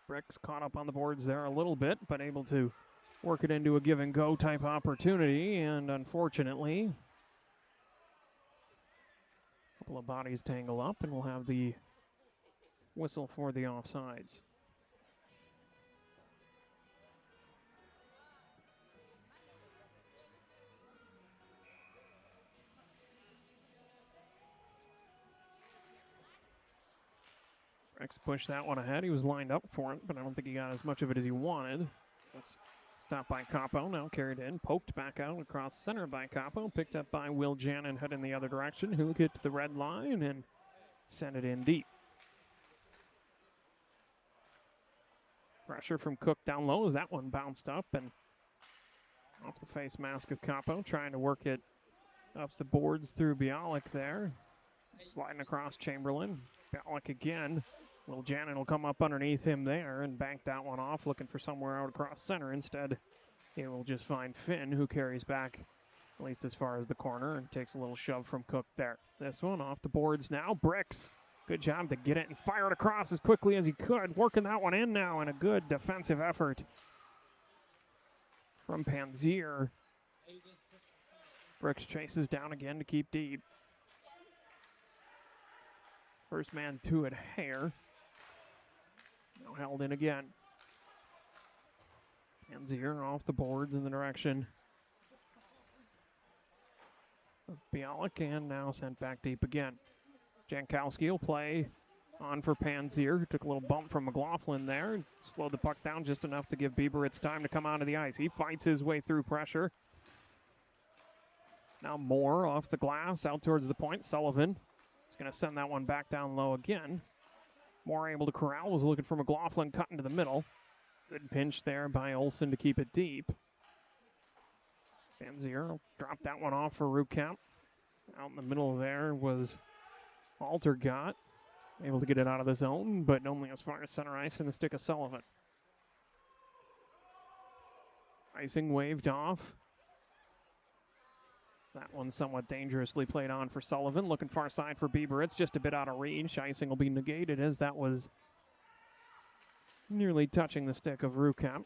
Bricks caught up on the boards there a little bit, but able to work it into a give and go type opportunity, and unfortunately, a couple of bodies tangle up, and we'll have the whistle for the offsides. Bricks pushed that one ahead. He was lined up for it, but I don't think he got as much of it as he wanted. That's stopped by Capo, now carried in, poked back out across center by Capo, picked up by Will Jannon, head in the other direction. He'll get to the red line and send it in deep. Pressure from Cook down low as that one bounced up and off the face mask of Capo, trying to work it up the boards through Bialik there. Sliding across Chamberlain. Bialik again. Will Jannon will come up underneath him there and bank that one off, looking for somewhere out across center. Instead, he will just find Finn, who carries back at least as far as the corner and takes a little shove from Cook there. This one off the boards now. Bricks Good job to get it and fire it across as quickly as he could. Working that one in now, and a good defensive effort from Panzier. Brooks chases down again to keep deep. First man to it, Hare. Now held in again. Panzier off the boards in the direction of Bialik, and now sent back deep again. Jankowski will play on for Panzier, who took a little bump from McLaughlin there. Slowed the puck down just enough to give Bieberitz time to come onto the ice. He fights his way through pressure. Now Moore off the glass, out towards the point. Sullivan is going to send that one back down low again. Moore able to corral, was looking for McLaughlin, cut into the middle. Good pinch there by Olsen to keep it deep. Panzier dropped that one off for Rukamp. Out in the middle there was Altergott. Able to get it out of the zone, but only as far as center ice in the stick of Sullivan. Icing waved off. That one somewhat dangerously played on for Sullivan. Looking far side for Bieber. It's just a bit out of reach. Icing will be negated as that was nearly touching the stick of Rukamp.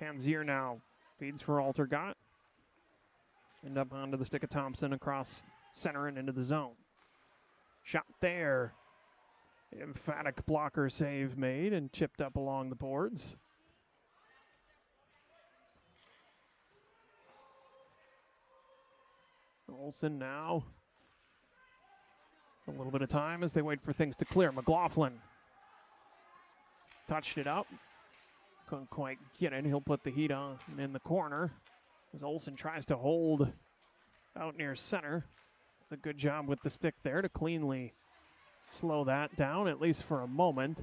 Panzier now feeds for Altergott. End up onto the stick of Thompson across center and into the zone. Shot there. Emphatic blocker save made and chipped up along the boards. Olsen now. A little bit of time as they wait for things to clear. McLaughlin touched it up. Couldn't quite get it. He'll put the heat on in the corner as Olsen tries to hold out near center. A good job with the stick there to cleanly slow that down, at least for a moment.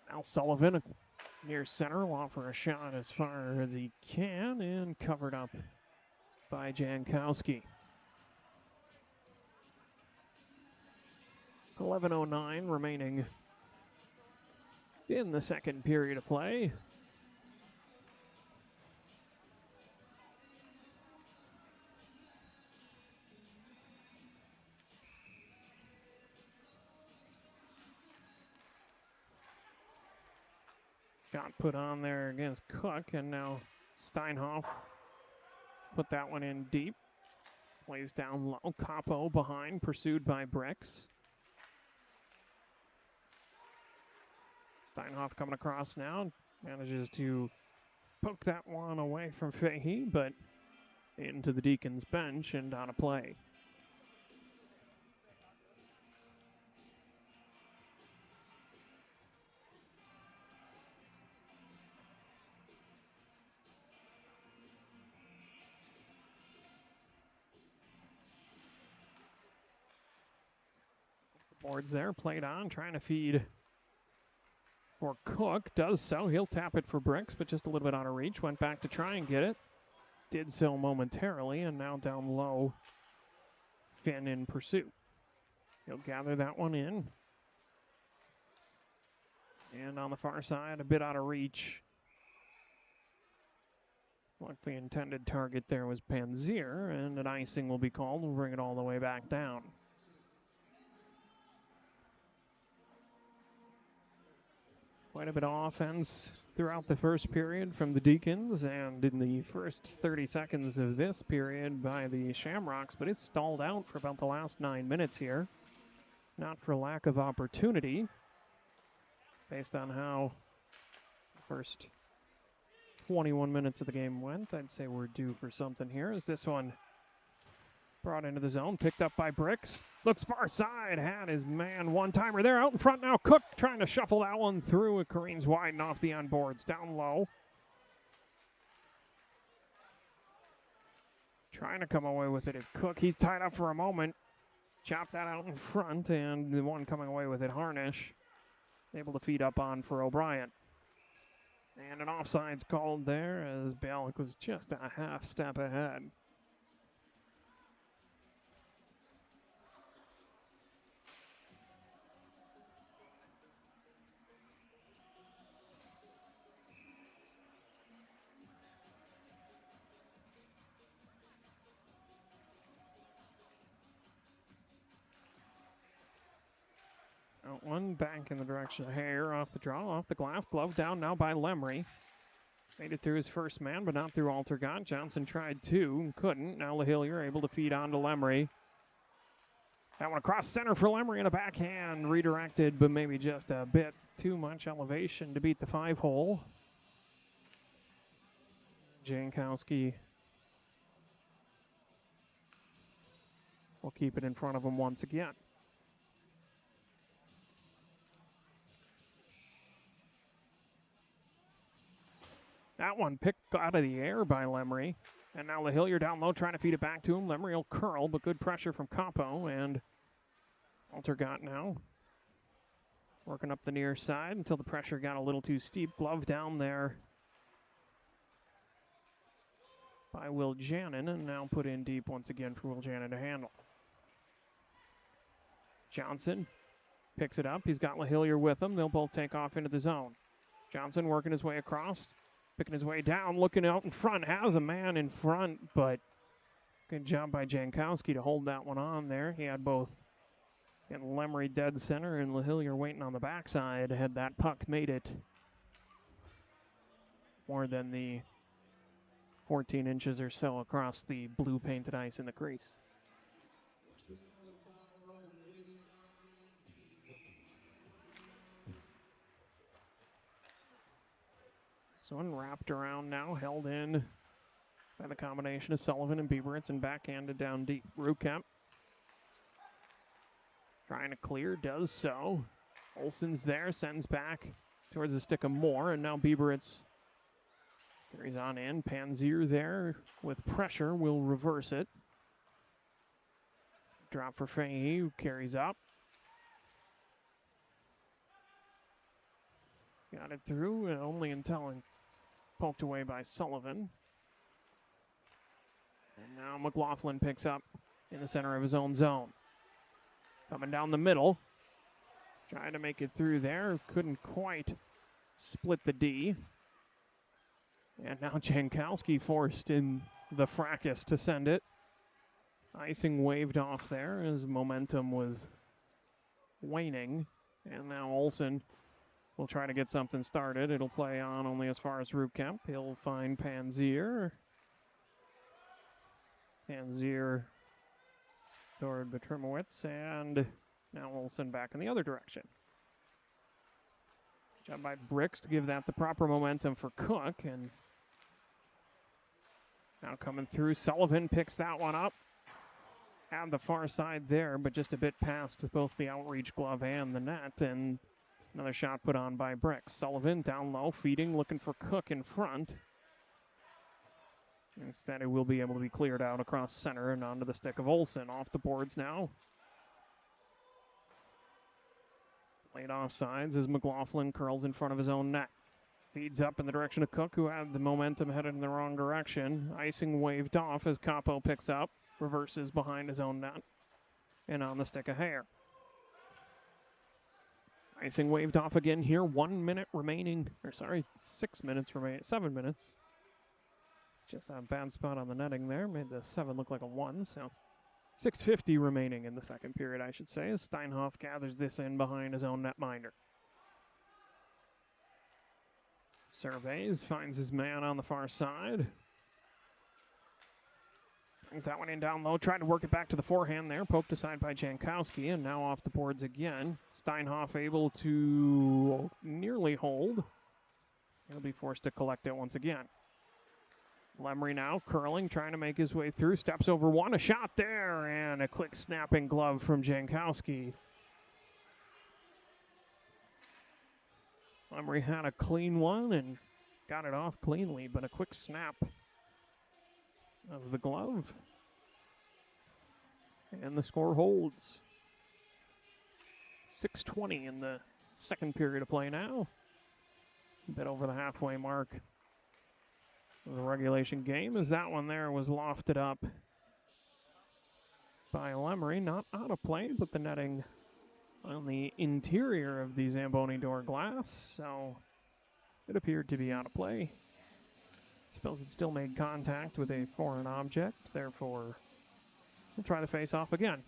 Now Sullivan near center will offer a shot as far as he can and covered up by Jankowski. 11:09 remaining in the second period of play. Shot put on there against Cook, and now Steinhoff put that one in deep. Plays down low. Capo behind, pursued by Bricks. Steinhoff coming across now. Manages to poke that one away from Fahey, but into the Deacons bench and out of play. Boards there, played on, trying to feed for Cook. Does so. He'll tap it for Bricks, but just a little bit out of reach. Went back to try and get it. Did so momentarily, and now down low. Finn in pursuit. He'll gather that one in. And on the far side, a bit out of reach. Like the intended target there was Panzier, and an icing will be called. We'll bring it all the way back down. Quite a bit of offense throughout the first period from the Deacons, and in the first 30 seconds of this period by the Shamrocks, but it's stalled out for about the last 9 minutes here. Not for lack of opportunity, based on how the first 21 minutes of the game went. I'd say we're due for something here as this one brought into the zone, picked up by Bricks. Looks far side, had his man one-timer there. Out in front now, Cook trying to shuffle that one through. It careens wide and off the onboards, down low. Trying to come away with it is Cook. He's tied up for a moment. Chopped that out in front, and the one coming away with it, Harnish, able to feed up on for O'Brien. And an offside's called there as Bialik was just a half step ahead. That one back in the direction of Hare, off the draw, off the glass, glove down now by Lemry. Made it through his first man, but not through Altergott. Johnson tried two and couldn't. Now LaHillier able to feed on to Lemry. That one across center for Lemry and a backhand. Redirected, but maybe just a bit too much elevation to beat the 5-hole. Jankowski will keep it in front of him once again. That one picked out of the air by Lemry. And now LaHillier down low trying to feed it back to him. Lemry will curl, but good pressure from Capo. And Altergott now working up the near side until the pressure got a little too steep. Glove down there by Will Janin, and now put in deep once again for Will Janin to handle. Johnson picks it up. He's got LaHillier with him. They'll both take off into the zone. Johnson working his way across, picking his way down, looking out in front. Has a man in front, but good job by Jankowski to hold that one on there. He had both Lemry dead center and LaHillier waiting on the backside. Had that puck made it more than the 14 inches or so across the blue painted ice in the crease. So one wrapped around now, held in by the combination of Sullivan and Bieberitz and backhanded down deep. Rukamp trying to clear, does so. Olsen's there, sends back towards the stick of Moore, and now Bieberitz carries on in. Panzier there with pressure, will reverse it. Drop for Fahey, who carries up. Got it through, and only until poked away by Sullivan. And now McLaughlin picks up in the center of his own zone. Coming down the middle. Trying to make it through there. Couldn't quite split the D. And now Jankowski forced in the fracas to send it. Icing waved off there as momentum was waning. And now Olsen will try to get something started. It'll play on only as far as Rukamp. He'll find Panzier. Panzier toward Betrimowitz, and now Olsen back in the other direction. Job by Bricks to give that the proper momentum for Cook, and now coming through, Sullivan picks that one up. On the far side there, but just a bit past both the outreach glove and the net, and another shot put on by Bricks. Sullivan down low, feeding, looking for Cook in front. Instead, it will be able to be cleared out across center and onto the stick of Olsen. Off the boards now. Late offsides as McLaughlin curls in front of his own net. Feeds up in the direction of Cook, who had the momentum headed in the wrong direction. Icing waved off as Capo picks up. Reverses behind his own net. And on the stick of Hare. Icing waved off again here. 1 minute remaining. 6 minutes remaining. 7 minutes. Just a bad spot on the netting there. Made the 7 look like a 1. So 6:50 remaining in the second period, I should say, as Steinhoff gathers this in behind his own netminder. Surveys, finds his man on the far side. Brings that one in down low, tried to work it back to the forehand there. Poked aside by Jankowski, and now off the boards again. Steinhoff able to nearly hold. He'll be forced to collect it once again. Lemry now curling, trying to make his way through. Steps over one, a shot there, and a quick snapping glove from Jankowski. Lemry had a clean one and got it off cleanly, but a quick snap of the glove. And the score holds. 6:20 in the second period of play now. A bit over the halfway mark. The regulation game, as that one there was lofted up by Lemry. Not out of play, but the netting on the interior of the Zamboni door glass, so it appeared to be out of play. Suppose it still made contact with a foreign object, therefore we'll try the face-off again.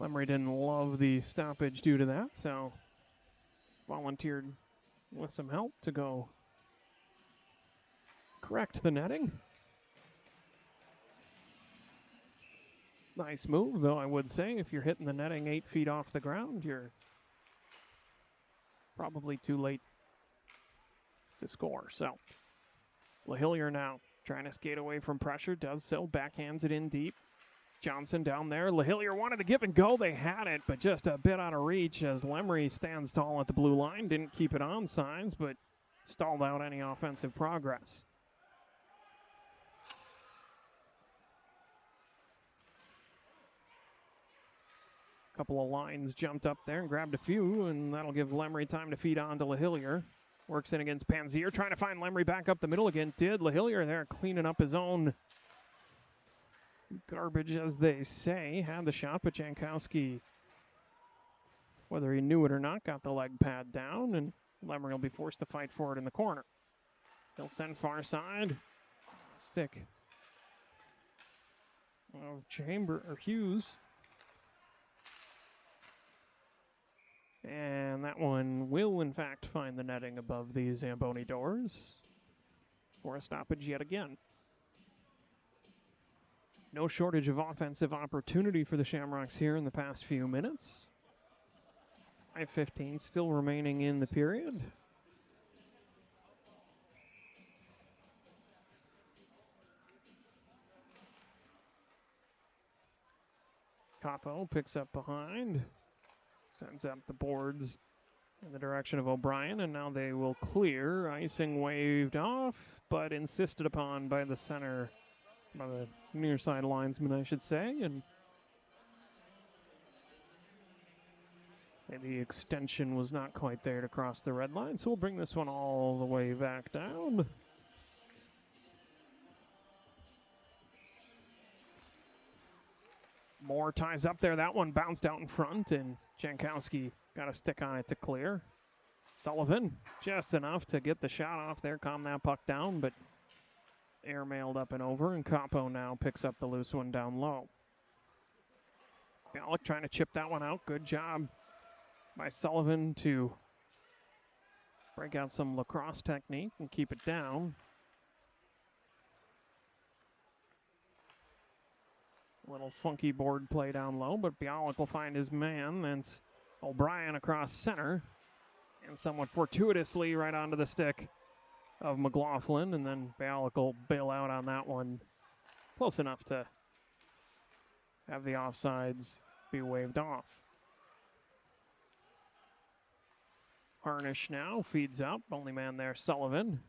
Lemry didn't love the stoppage due to that, so volunteered with some help to go correct the netting. Nice move, though, I would say. If you're hitting the netting 8 feet off the ground, you're probably too late to score. So, LaHillier now trying to skate away from pressure, does so, backhands it in deep. Johnson down there. LaHillier wanted to give and go. They had it, but just a bit out of reach as Lemry stands tall at the blue line. Didn't keep it on signs, but stalled out any offensive progress. Couple of lines jumped up there and grabbed a few, and that'll give Lemry time to feed on to LaHillier. Works in against Panzier, trying to find Lemry back up the middle again. Did LaHillier there cleaning up his own garbage, as they say. Had the shot, but Jankowski, whether he knew it or not, got the leg pad down, and Lemry will be forced to fight for it in the corner. He'll send far side. Stick of Hughes. And that one will, in fact, find the netting above the Zamboni doors for a stoppage yet again. No shortage of offensive opportunity for the Shamrocks here in the past few minutes. 5:15 still remaining in the period. Capo picks up behind. Sends up the boards in the direction of O'Brien, and now they will clear. Icing waved off, but insisted upon by the center, by the near side linesman, I should say, and the extension was not quite there to cross the red line, so we'll bring this one all the way back down. Moore ties up there. That one bounced out in front, and Jankowski got a stick on it to clear. Sullivan, just enough to get the shot off there, calm that puck down, but airmailed up and over, and Capo now picks up the loose one down low. Bialik trying to chip that one out. Good job by Sullivan to break out some lacrosse technique and keep it down. Little funky board play down low, but Bialik will find his man. And O'Brien across center. And somewhat fortuitously right onto the stick of McLaughlin. And then Bialik will bail out on that one. Close enough to have the offsides be waved off. Harnish now feeds up. Only man there, Sullivan.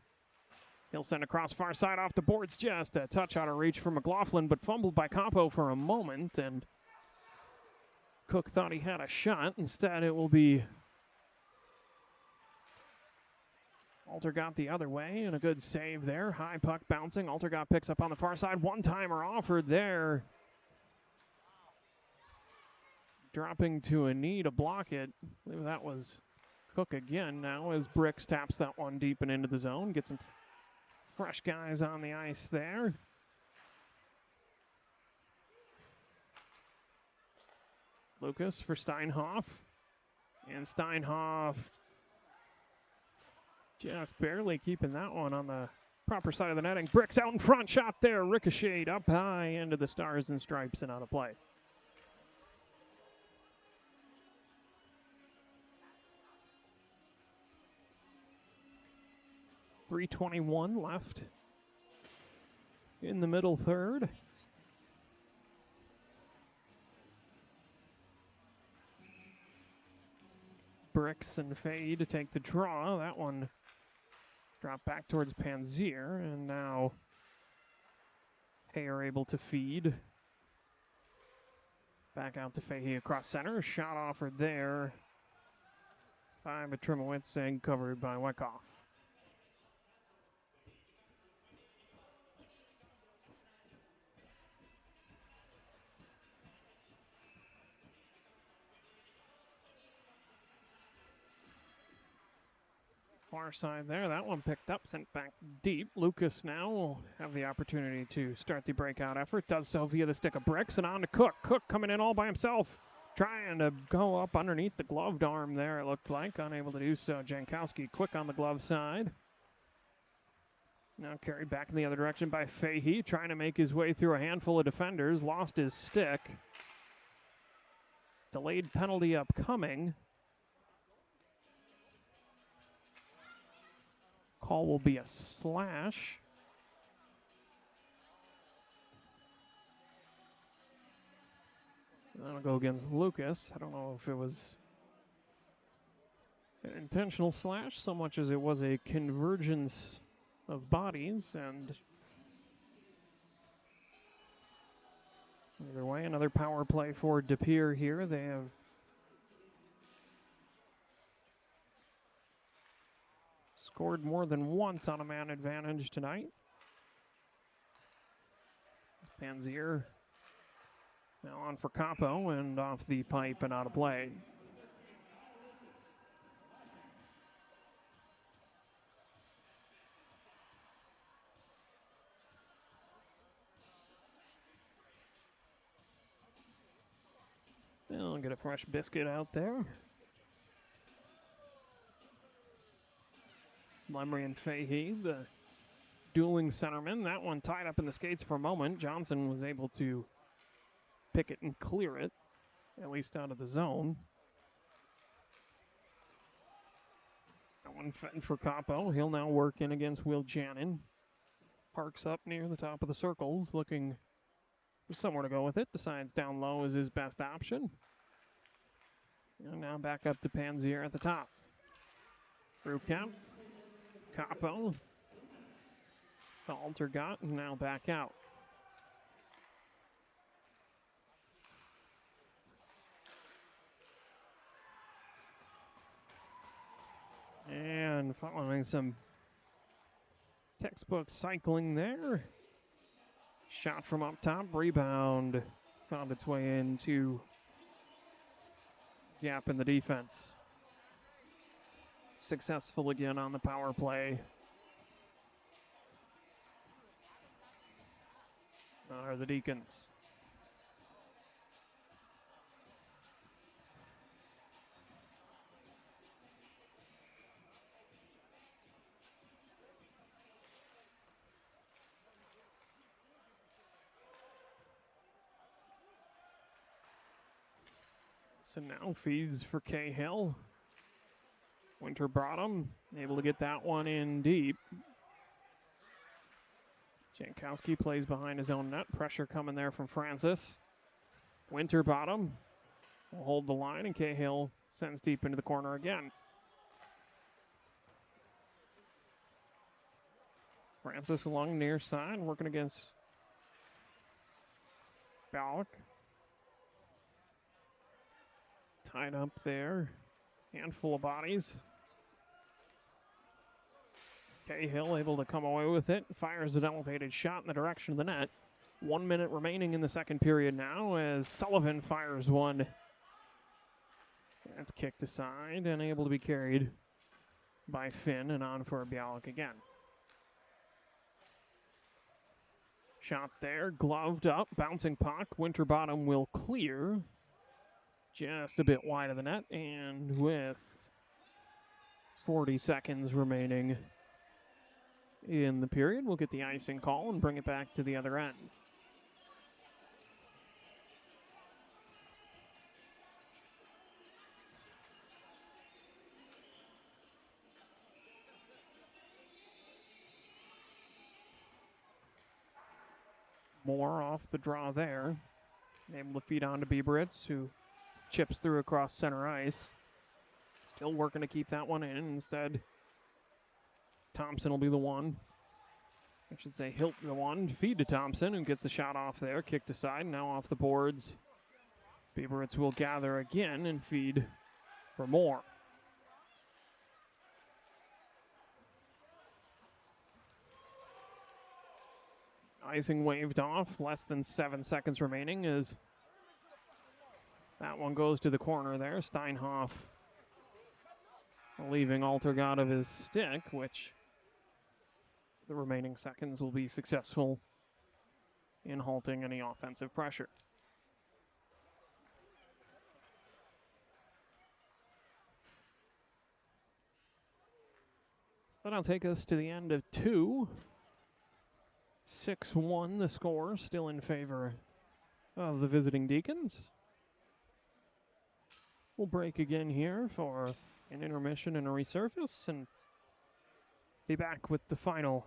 He'll send across far side off the boards, just a touch out of reach for McLaughlin, but fumbled by Capo for a moment, and Cook thought he had a shot. Instead, it will be Altergott the other way, and a good save there. High puck bouncing. Altergott picks up on the far side. One-timer offered there. Dropping to a knee to block it. I believe that was Cook again now as Bricks taps that one deep and into the zone. Gets some fresh guys on the ice there. Lucas for Steinhoff. And Steinhoff just barely keeping that one on the proper side of the netting. Bricks out in front. Shot there. Ricocheted up high into the Stars and Stripes and out of play. .321 left in the middle third. Bricks and Fay to take the draw. That one dropped back towards Panzier, and now Hay are able to feed. Back out to Fahey across center. Shot offered there by Matrimowitz and covered by Wyckoff. Far side there, that one picked up, sent back deep. Lucas now will have the opportunity to start the breakout effort. Does so via the stick of Bricks and on to Cook. Cook coming in all by himself. trying to go up underneath the gloved arm there, it looked like. Unable to do so. Jankowski quick on the glove side. Now carried back in the other direction by Fahey, trying to make his way through a handful of defenders. Lost his stick. Delayed penalty upcoming. Call will be a slash. That'll go against Lucas. I don't know if it was an intentional slash so much as it was a convergence of bodies, and either way, another power play for Depere here. They have scored more than once on a man advantage tonight. Panzier now on for Capo and off the pipe and out of play. They'll get a fresh biscuit out there. Lemry and Fahey, the dueling centermen. That one tied up in the skates for a moment. Johnson was able to pick it and clear it, at least out of the zone. That one fed for Capo. He'll now work in against Will Jannon. Parks up near the top of the circles, looking for somewhere to go with it. Decides down low is his best option. And now back up to Panzier at the top. Rukamp, Capo, Altergott, and now back out. And following some textbook cycling there. Shot from up top, rebound found its way into gap in the defense. Successful again on the power play. Are the Deacons. So now feeds for Cahill. Winterbottom able to get that one in deep. Jankowski plays behind his own net. Pressure coming there from Francis. Winterbottom will hold the line, and Cahill sends deep into the corner again. Francis along near side, working against Balak. Tied up there. Handful of bodies. Cahill able to come away with it. Fires an elevated shot in the direction of the net. 1 minute remaining in the second period now as Sullivan fires one. That's kicked aside and able to be carried by Finn and on for Bialik again. Shot there, gloved up, bouncing puck. Winterbottom will clear. Just a bit wide of the net, and with 40 seconds remaining in the period, we'll get the icing call and bring it back to the other end. Moore off the draw there. Able to feed on to Bieberitz, who chips through across center ice. Still working to keep that one in. Instead, Thompson will be the one. I should say Hilt the one. Feed to Thompson, who gets the shot off there. Kicked aside, now off the boards. Bieberitz will gather again and feed for Moore. Icing waved off. Less than 7 seconds remaining as that one goes to the corner there. Steinhoff leaving Altergott of his stick, which the remaining seconds will be successful in halting any offensive pressure. That'll take us to the end of 2. 6-1 the score, still in favor of the visiting Deacons. We'll break again here for an intermission and a resurface and be back with the final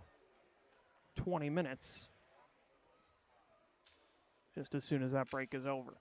20 minutes just as soon as that break is over.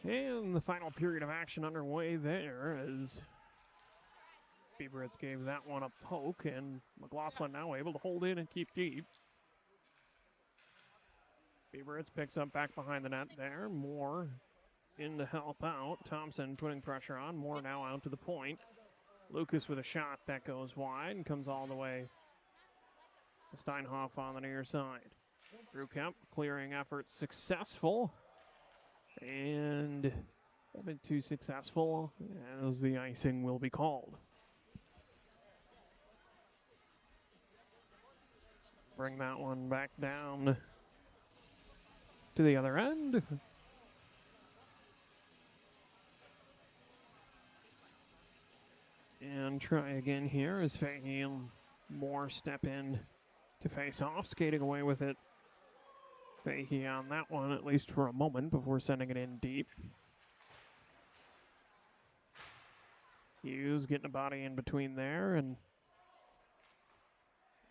And the final period of action underway there as Biberits gave that one a poke, and McLaughlin now able to hold in and keep deep. Biberits picks up back behind the net there. Moore in to help out. Thompson putting pressure on. Moore now out to the point. Lucas with a shot that goes wide and comes all the way to Steinhoff on the near side. Drew Kemp clearing effort successful. And a bit too successful as the icing will be called. Bring that one back down to the other end. And try again here as Fahey and Moore step in to face off, skating away with it. Fahey on that one, at least for a moment, before sending it in deep. Hughes getting a body in between there, and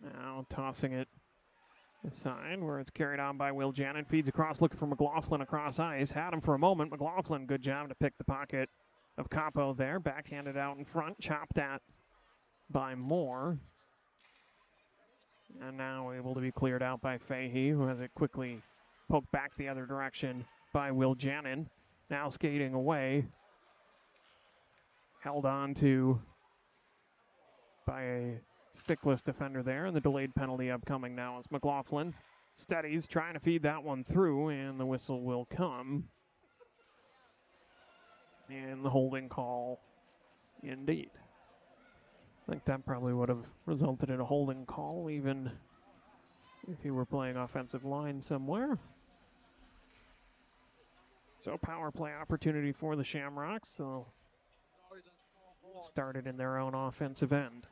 now tossing it aside where it's carried on by Will Janin. Feeds across, looking for McLaughlin across ice. Had him for a moment. McLaughlin, good job to pick the pocket of Capo there. Backhanded out in front, chopped at by Moore. And now able to be cleared out by Fahey, who has it quickly poked back the other direction by Will Janin. Now skating away. Held on to by a stickless defender there, and the delayed penalty upcoming now as McLaughlin steadies, trying to feed that one through, and the whistle will come. And the holding call indeed. I think that probably would have resulted in a holding call, even if he were playing offensive line somewhere. So power play opportunity for the Shamrocks. They'll start it in their own offensive end.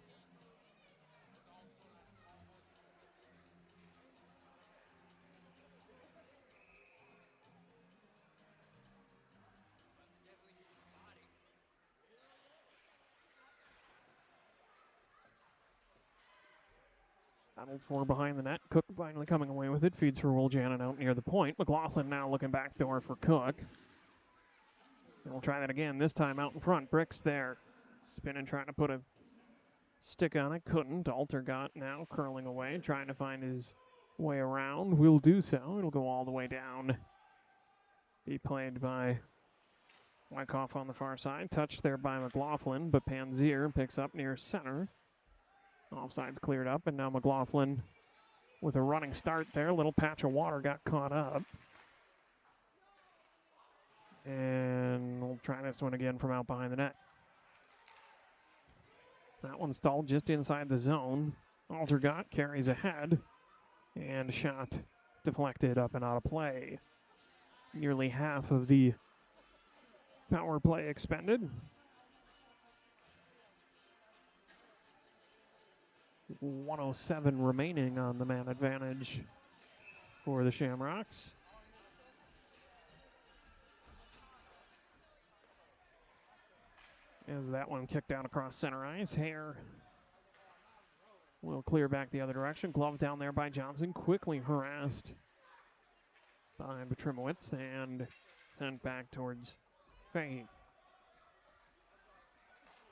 Battled for behind the net. Cook finally coming away with it. Feeds for Will Janin out near the point. McLaughlin now looking back door for Cook. And we'll try that again, this time out in front. Bricks there. Spinning, trying to put a stick on it. Couldn't. Altergott now curling away, trying to find his way around. Will do so. It'll go all the way down. Be played by Wyckoff on the far side. Touched there by McLaughlin, but Panzier picks up near center. Offside's cleared up, and now McLaughlin with a running start there. A little patch of water got caught up. And we'll try this one again from out behind the net. That one stalled just inside the zone. Altergott carries ahead, and shot deflected up and out of play. Nearly half of the power play expended. 1:07 remaining on the man advantage for the Shamrocks. As that one kicked down across center ice, Hare will clear back the other direction. Glove down there by Johnson, quickly harassed by Petrimowitz and sent back towards Fahey.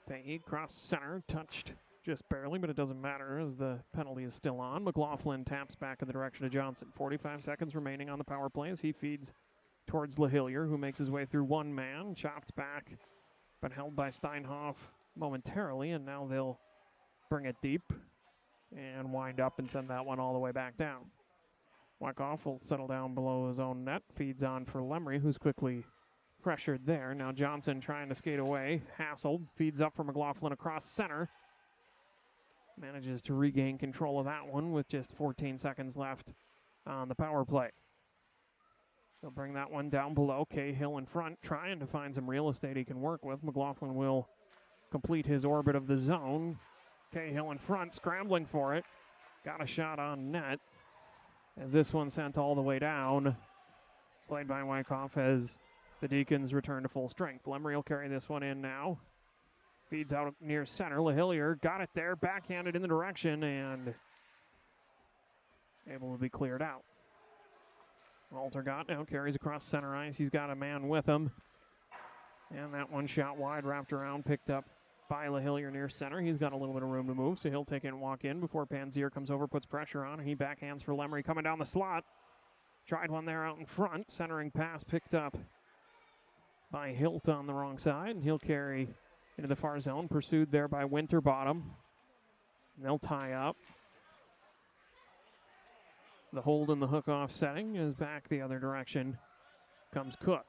Fahey cross center, touched just barely, but it doesn't matter as the penalty is still on. McLaughlin taps back in the direction of Johnson. 45 seconds remaining on the power play as he feeds towards LaHillier, who makes his way through one man, chopped back, but held by Steinhoff momentarily, and now they'll bring it deep and wind up and send that one all the way back down. Wyckoff will settle down below his own net, feeds on for Lemry, who's quickly pressured there. Now Johnson trying to skate away, hassled, feeds up for McLaughlin across center. Manages to regain control of that one with just 14 seconds left on the power play. They'll bring that one down below. Cahill in front, trying to find some real estate he can work with. McLaughlin will complete his orbit of the zone. Cahill in front, scrambling for it. Got a shot on net as this one sent all the way down. Played by Wyckoff as the Deacons return to full strength. Lemry will carry this one in now. Feeds out near center. LaHillier got it there, backhanded in the direction, and able to be cleared out. Altergott now carries across center ice. He's got a man with him. And that one shot wide, wrapped around, picked up by LaHillier near center. He's got a little bit of room to move, so he'll take it and walk in before Panzier comes over, puts pressure on, and he backhands for Lemery coming down the slot. Tried one there out in front. Centering pass picked up by Hilt on the wrong side, and he'll carry into the far zone, pursued there by Winterbottom. And they'll tie up. The hold in the hook-off setting is back the other direction. Comes Cook.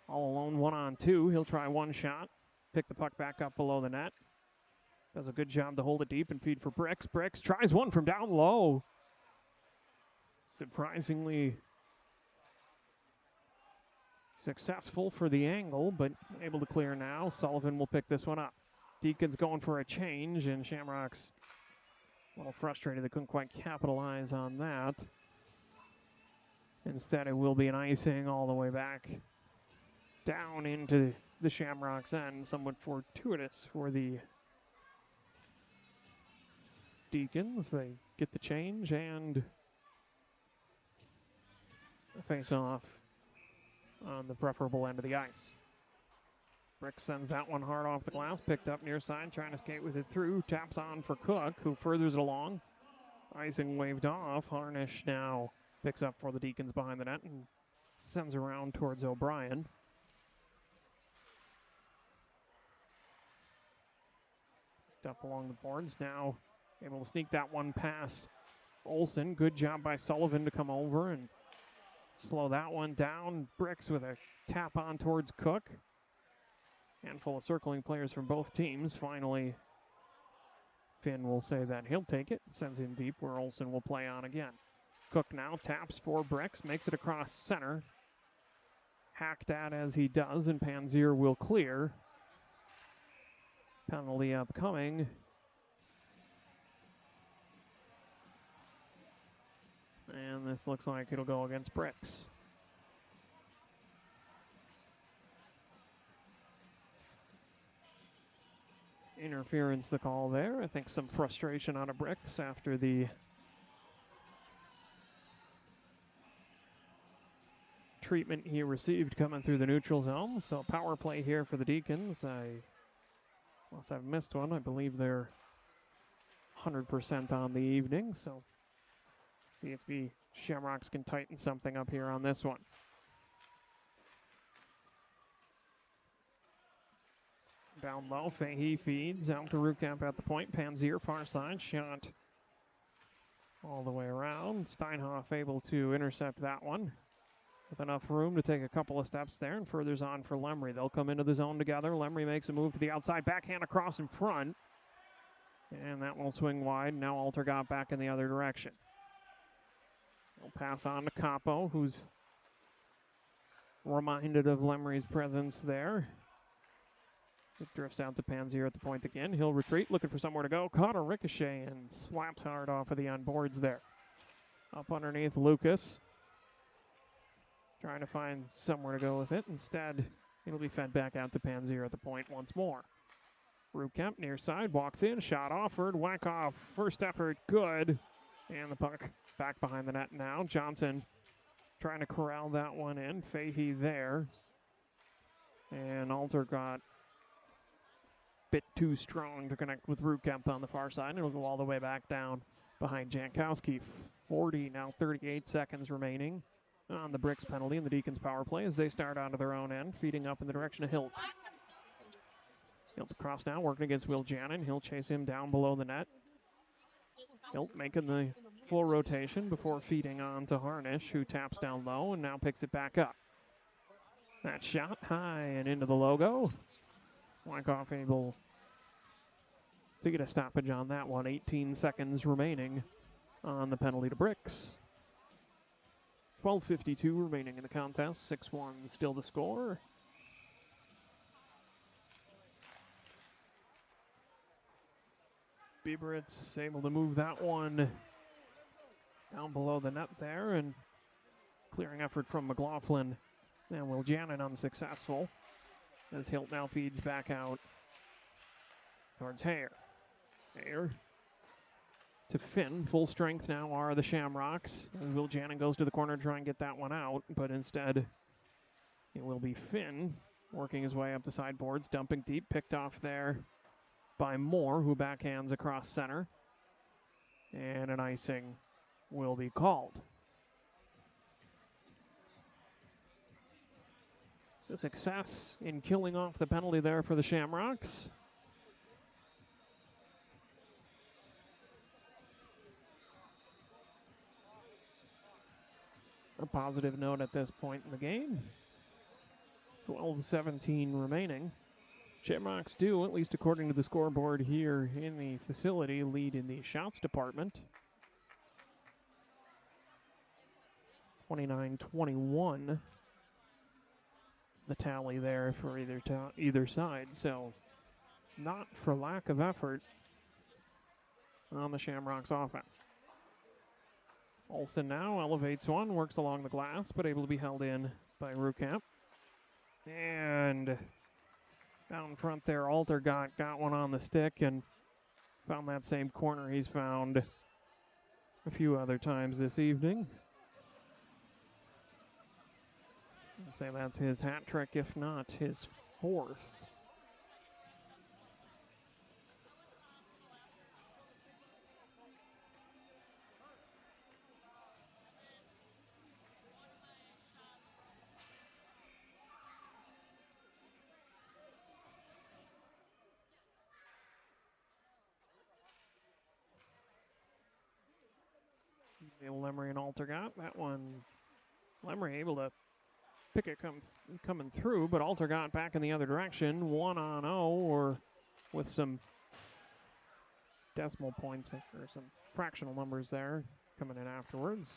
All alone, 1-on-2. He'll try one shot. Pick the puck back up below the net. Does a good job to hold it deep and feed for Bricks. Bricks tries one from down low. Surprisingly successful for the angle, but able to clear now. Sullivan will pick this one up. Deacons going for a change, and Shamrocks a little frustrated they couldn't quite capitalize on that. Instead, it will be an icing all the way back down into the Shamrocks end. Somewhat fortuitous for the Deacons. They get the change and a face-off on the preferable end of the ice. Brick sends that one hard off the glass, picked up near side, trying to skate with it through. Taps on for Cook, who furthers it along. Icing waved off. Harnish now picks up for the Deacons behind the net and sends around towards O'Brien. Picked up along the boards, now able to sneak that one past Olsen. Good job by Sullivan to come over and slow that one down. Bricks with a tap on towards Cook. Handful of circling players from both teams. Finally, Finn will say that he'll take it. Sends in deep where Olsen will play on again. Cook now taps for Bricks. Makes it across center. Hacked at as he does, and Panzier will clear. Penalty upcoming. And this looks like it'll go against Bricks. Interference the call there. I think some frustration out of Bricks after the treatment he received coming through the neutral zone. So power play here for the Deacons. Unless I've missed one, I believe they're 100% on the evening. So see if the Shamrocks can tighten something up here on this one. Down low, Fahey feeds out to Rukamp at the point. Panzier far side, shot all the way around. Steinhoff able to intercept that one with enough room to take a couple of steps there and furthers on for Lemery. They'll come into the zone together. Lemery makes a move to the outside, backhand across in front. And that will swing wide. Now Alter got back in the other direction. He'll pass on to Capo, who's reminded of Lemery's presence there. It drifts out to Panzier at the point again. He'll retreat, looking for somewhere to go. Caught a ricochet and slaps hard off of the onboards there. Up underneath Lucas. Trying to find somewhere to go with it. Instead, it'll be fed back out to Panzier at the point once more. Rukamp near side, walks in, shot offered, whack off, first effort, good. And the puck back behind the net now. Johnson trying to corral that one in. Fahey there. And Alter got bit too strong to connect with Rukamp on the far side. It'll go all the way back down behind Jankowski. 40, now 38 seconds remaining on the Bricks penalty and the Deacons power play as they start onto their own end, feeding up in the direction of Hilt. Hilt across now, working against Will Jannon. He'll chase him down below the net. Hilt making the full rotation before feeding on to Harnish, who taps down low and now picks it back up. That shot high and into the logo. Wyckoff able to get a stoppage on that one. 18 seconds remaining on the penalty to Bricks. 12:52 remaining in the contest. 6-1 still the score. Bieberitz able to move that one down below the net there, and clearing effort from McLaughlin. And Will Jannon unsuccessful as Hilt now feeds back out towards Hare. Hare to Finn. Full strength now are the Shamrocks. And Will Jannon goes to the corner to try and get that one out, but instead it will be Finn working his way up the sideboards, dumping deep, picked off there by Moore, who backhands across center. And an icing will be called. So success in killing off the penalty there for the Shamrocks. A positive note at this point in the game. 12-17 remaining. Shamrocks do, at least according to the scoreboard here in the facility, lead in the shots department. 29-21. The tally there for either side. So not for lack of effort on the Shamrocks offense. Olsen now elevates one, works along the glass, but able to be held in by Rukamp. And down front there, Alter got one on the stick and found that same corner he's found a few other times this evening. I'd say that's his hat trick, if not his fourth. Lemery and Alter got that one. Lemery able to pick it coming through, but Alter got back in the other direction. 1-0, or with some decimal points or some fractional numbers there coming in afterwards.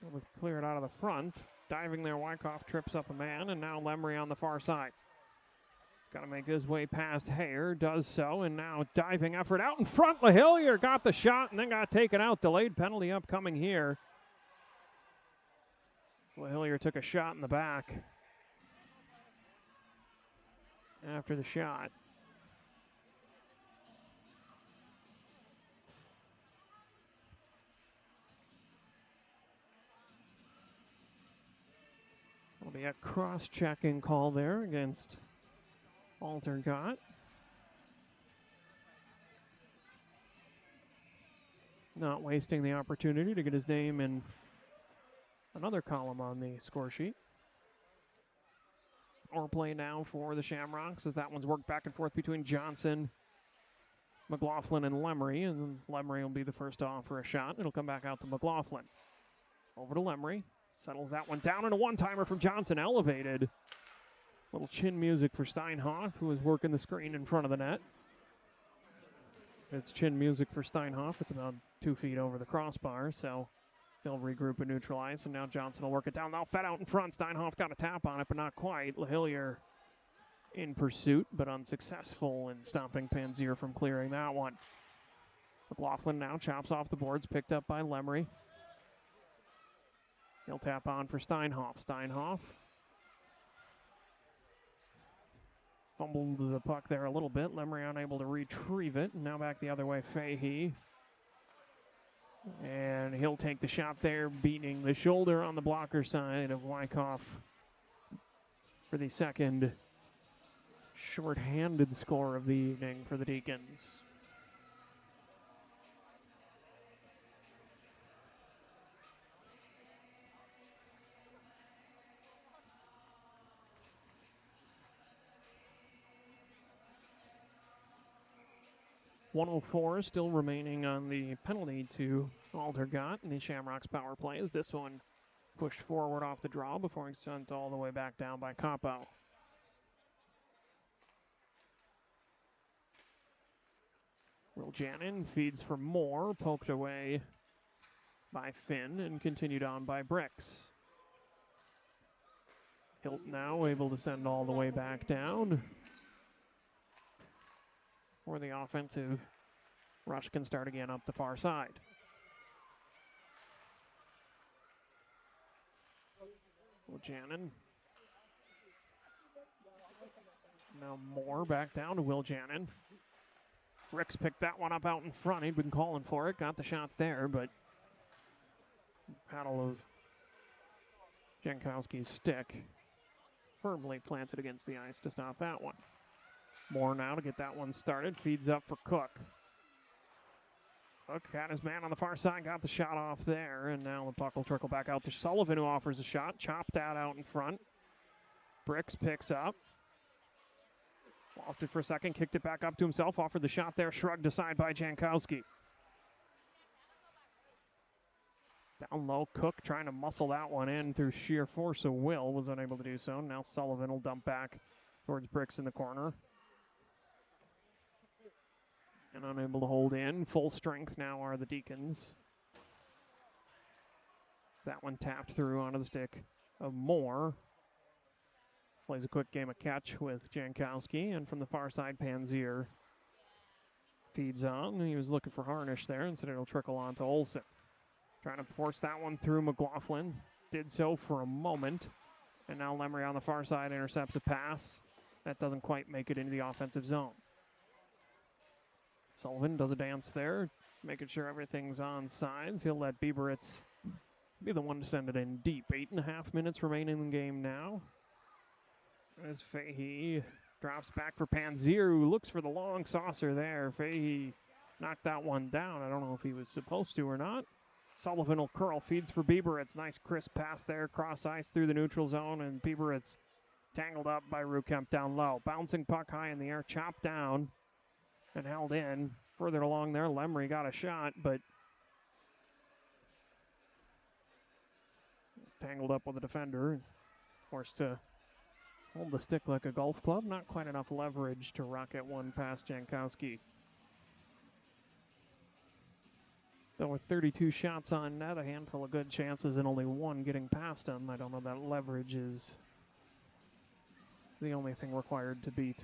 Able to clear it out of the front. Diving there, Wyckoff trips up a man, and now Lemery on the far side. He's got to make his way past Hayer, does so, and now diving effort out in front. LaHillier got the shot and then got taken out. Delayed penalty upcoming here. So LaHillier took a shot in the back after the shot. Will be a cross-checking call there against Alter Gott. Not wasting the opportunity to get his name in another column on the score sheet. Or play now for the Shamrocks as that one's worked back and forth between Johnson, McLaughlin, and Lemery. And Lemery will be the first to offer a shot. It'll come back out to McLaughlin. Over to Lemery. Settles that one down, and a one-timer from Johnson, elevated. Little chin music for Steinhoff, who is working the screen in front of the net. It's chin music for Steinhoff. It's about 2 feet over the crossbar, so they'll regroup and neutralize, and now Johnson will work it down. Now fed out in front. Steinhoff got a tap on it, but not quite. LaHillier in pursuit, but unsuccessful in stopping Panzier from clearing that one. McLaughlin now chops off the boards, picked up by Lemery. He'll tap on for Steinhoff. Steinhoff fumbled the puck there a little bit. Lemery unable to retrieve it. Now back the other way, Fahey. And he'll take the shot there, beating the shoulder on the blocker side of Wyckoff for the second short-handed score of the evening for the Deacons. .104 still remaining on the penalty to Alter Gott in the Shamrocks power play as this one pushed forward off the draw before he's sent all the way back down by Capo. Will Jannon feeds for Moore, poked away by Finn and continued on by Bricks. Hilt now able to send all the way back down. Or the offensive rush can start again up the far side. Will Jannon. Now Moore back down to Will Jannon. Ricks picked that one up out in front. He'd been calling for it. Got the shot there, but paddle of Jankowski's stick firmly planted against the ice to stop that one. Moore now to get that one started. Feeds up for Cook. Cook had his man on the far side, got the shot off there, and now the puck will trickle back out to Sullivan, who offers a shot. Chopped that out in front. Bricks picks up. Lost it for a second, kicked it back up to himself, offered the shot there, shrugged aside by Jankowski. Down low, Cook trying to muscle that one in through sheer force of will, was unable to do so. Now Sullivan will dump back towards Bricks in the corner. And unable to hold in. Full strength now are the Deacons. That one tapped through onto the stick of Moore. Plays a quick game of catch with Jankowski, and from the far side, Panzier feeds on. He was looking for Harnish there, instead it'll trickle on to Olsen. Trying to force that one through McLaughlin. Did so for a moment. And now Lemery on the far side intercepts a pass. That doesn't quite make it into the offensive zone. Sullivan does a dance there, making sure everything's on sides. He'll let Bieberitz be the one to send it in deep. 8.5 minutes remaining in the game now. As Fahey drops back for Panzier, who looks for the long saucer there. Fahey knocked that one down. I don't know if he was supposed to or not. Sullivan will curl, feeds for Bieberitz. Nice crisp pass there, cross ice through the neutral zone, and Bieberitz tangled up by Ruhkemp down low. Bouncing puck high in the air, chopped down and held in. Further along there, Lemery got a shot, but tangled up with a defender. Forced to hold the stick like a golf club. Not quite enough leverage to rocket one past Jankowski. So with 32 shots on net, a handful of good chances and only one getting past him, I don't know that leverage is the only thing required to beat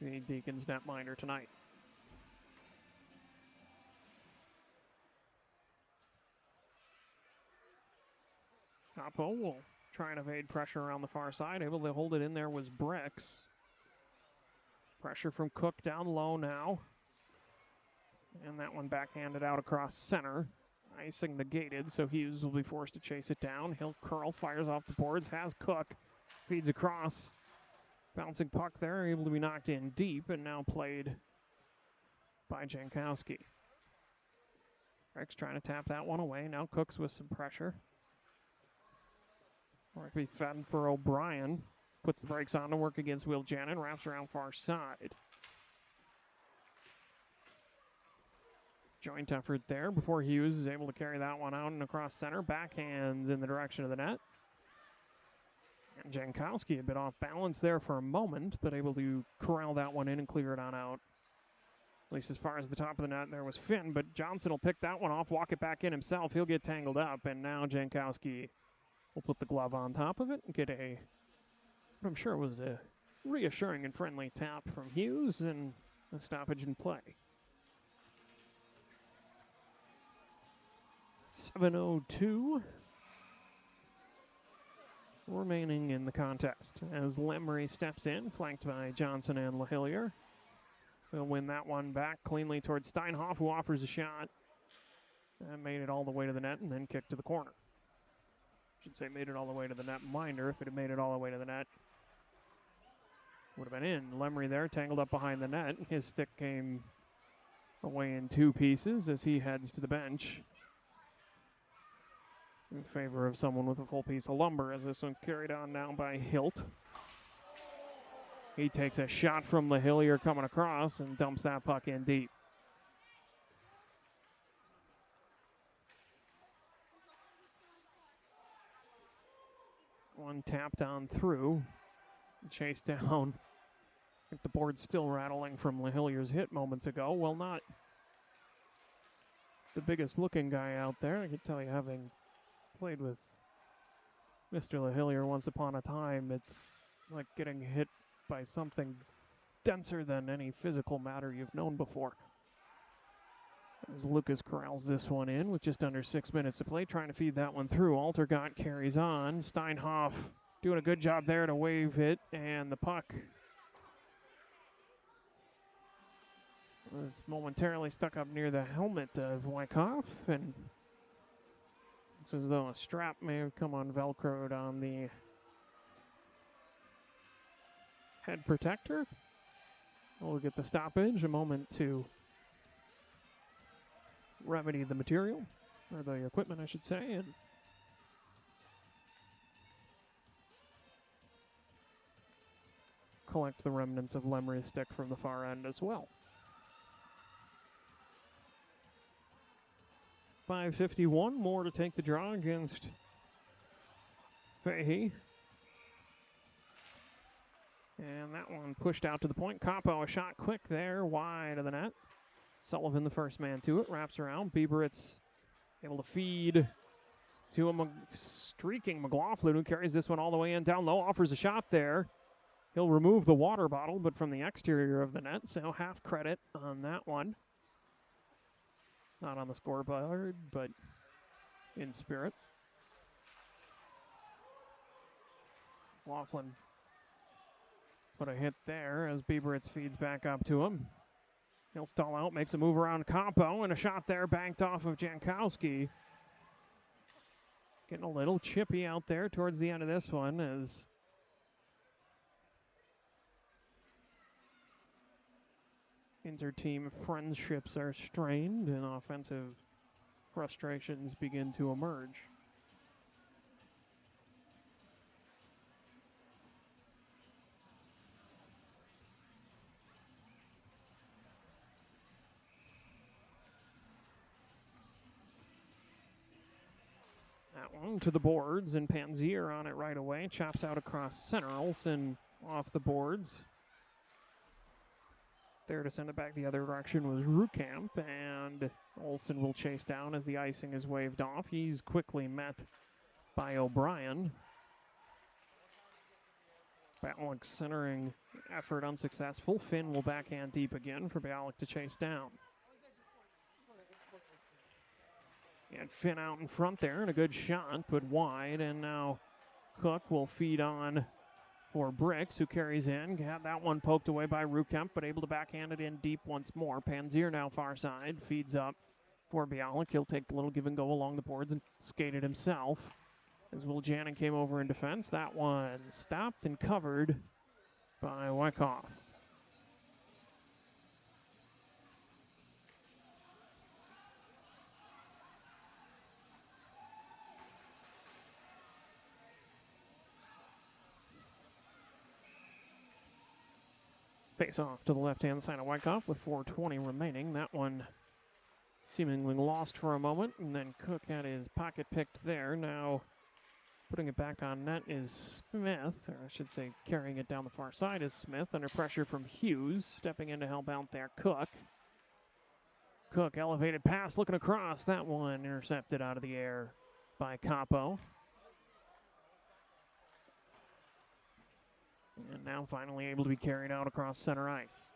the Deacons netminder tonight. Capo will try and evade pressure around the far side. Able to hold it in there was Bricks. Pressure from Cook down low now. And that one backhanded out across center. Icing negated, so Hughes will be forced to chase it down. He'll curl, fires off the boards, has Cook, feeds across. Bouncing puck there, able to be knocked in deep, and now played by Jankowski. Bricks trying to tap that one away. Now Cooks with some pressure. Or it be fed for O'Brien. Puts the brakes on to work against Will Janin, wraps around far side. Joint effort there before Hughes is able to carry that one out and across center. Backhands in the direction of the net. And Jankowski a bit off balance there for a moment, but able to corral that one in and clear it on out. At least as far as the top of the net there was Finn, but Johnson will pick that one off, walk it back in himself. He'll get tangled up, and now Jankowski will put the glove on top of it and get what I'm sure was a reassuring and friendly tap from Hughes and a stoppage in play. 7:02 remaining in the contest as Lemery steps in, flanked by Johnson and LaHillier. He'll win that one back cleanly towards Steinhoff, who offers a shot and made it all the way to the net and then kicked to the corner. Should say made it all the way to the net minder. If it had made it all the way to the net, would have been in. Lemery there, tangled up behind the net. His stick came away in two pieces as he heads to the bench in favor of someone with a full piece of lumber, as this one's carried on now by Hilt. He takes a shot from LaHillier coming across and dumps that puck in deep. One tapped on through, chased down. I think the board's still rattling from LaHillier's hit moments ago. Well, not the biggest looking guy out there. I can tell you, having played with Mr. LaHillier once upon a time, it's like getting hit by something denser than any physical matter you've known before. As Lucas corrals this one in with just under 6 minutes to play, trying to feed that one through. Altergott carries on. Steinhoff doing a good job there to wave it, and the puck was momentarily stuck up near the helmet of Wyckoff, and it's as though a strap may have come on Velcroed on the head protector. We'll get the stoppage, a moment to remedy the material, or the equipment, I should say, and collect the remnants of Lemry's stick from the far end as well. 5:51 more to take the draw against Fahey. And that one pushed out to the point. Capo, a shot quick there, wide of the net. Sullivan, the first man to it, wraps around. Bieberitz able to feed to a streaking McLaughlin, who carries this one all the way in down low, offers a shot there. He'll remove the water bottle, but from the exterior of the net, so half credit on that one. Not on the scoreboard, but in spirit. Laughlin put a hit there as Bieberitz feeds back up to him. He'll stall out, makes a move around Campo, and a shot there banked off of Jankowski. Getting a little chippy out there towards the end of this one as inter-team friendships are strained and offensive frustrations begin to emerge. That one to the boards, and Panzier on it right away. Chops out across center. Olsen off the boards. There to send it back the other direction was Rukamp, and Olsen will chase down as the icing is waved off. He's quickly met by O'Brien. Bialik centering effort unsuccessful. Finn will backhand deep again for Bialik to chase down. And Finn out in front there, and a good shot put wide, and now Cook will feed on for Bricks, who carries in. Had that one poked away by Rukamp, but able to backhand it in deep once more. Panzier now far side, feeds up for Bialik. He'll take a little give and go along the boards and skate it himself. As Will Jannon came over in defense, that one stopped and covered by Wyckoff. Face off to the left-hand side of Wyckoff with 4:20 remaining. That one seemingly lost for a moment, and then Cook had his pocket picked there. Now putting it back on net is Smith, or I should say carrying it down the far side is Smith, under pressure from Hughes. Stepping in to help out there, Cook. Cook, elevated pass, looking across. That one intercepted out of the air by Capo. And now finally able to be carried out across center ice.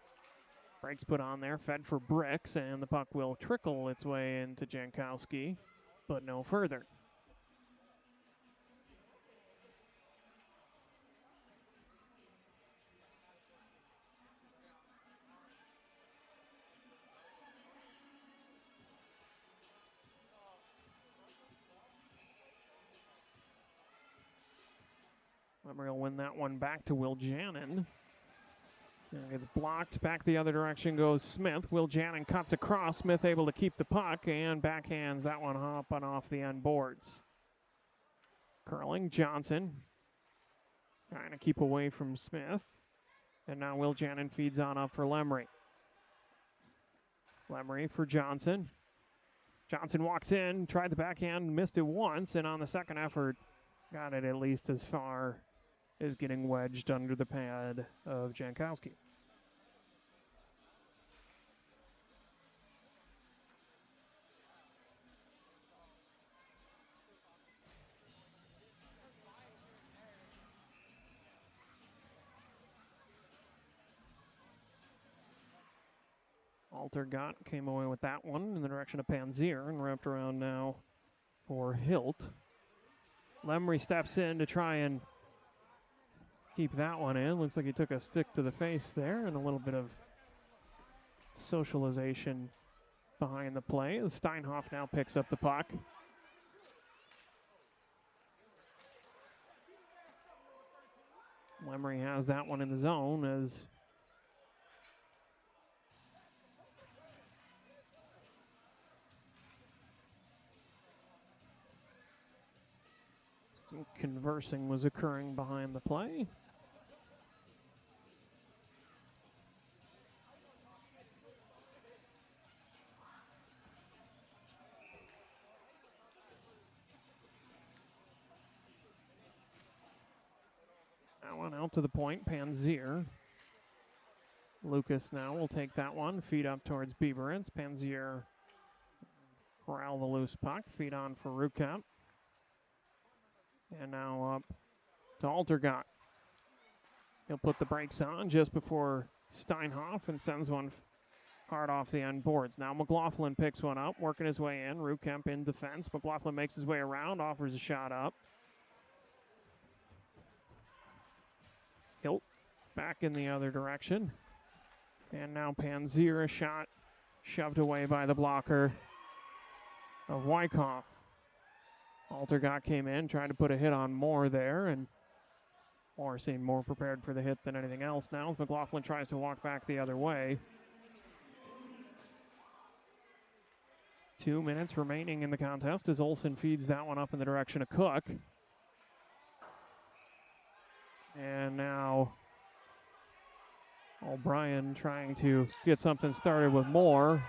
Brakes put on there, fed for Bricks, and the puck will trickle its way into Jankowski, but no further. Lemry will win that one back to Will Jannon. And it's blocked. Back the other direction goes Smith. Will Jannon cuts across. Smith able to keep the puck and backhands that one up and off the end boards. Curling. Johnson trying to keep away from Smith. And now Will Jannon feeds on up for Lemry. Lemry for Johnson. Johnson walks in, tried the backhand, missed it once, and on the second effort, got it at least as far as getting wedged under the pad of Jankowski. Altergott came away with that one in the direction of Panzier and wrapped around now for Hilt. Lemry steps in to try and keep that one in. Looks like he took a stick to the face there and a little bit of socialization behind the play. Steinhoff now picks up the puck. Lemery has that one in the zone as some conversing was occurring behind the play. That one out to the point, Panzier. Lucas now will take that one, feed up towards Bieberins. Panzier corral the loose puck, feed on for Rukamp. And now up to Altergott. He'll put the brakes on just before Steinhoff and sends one hard off the end boards. Now McLaughlin picks one up, working his way in. Rukamp in defense. McLaughlin makes his way around, offers a shot up. Hilt back in the other direction. And now Panzier, a shot shoved away by the blocker of Wyckoff. Altergott came in, trying to put a hit on Moore there, and Moore seemed more prepared for the hit than anything else now. McLaughlin tries to walk back the other way. 2 minutes remaining in the contest as Olsen feeds that one up in the direction of Cook. And now O'Brien trying to get something started with Moore.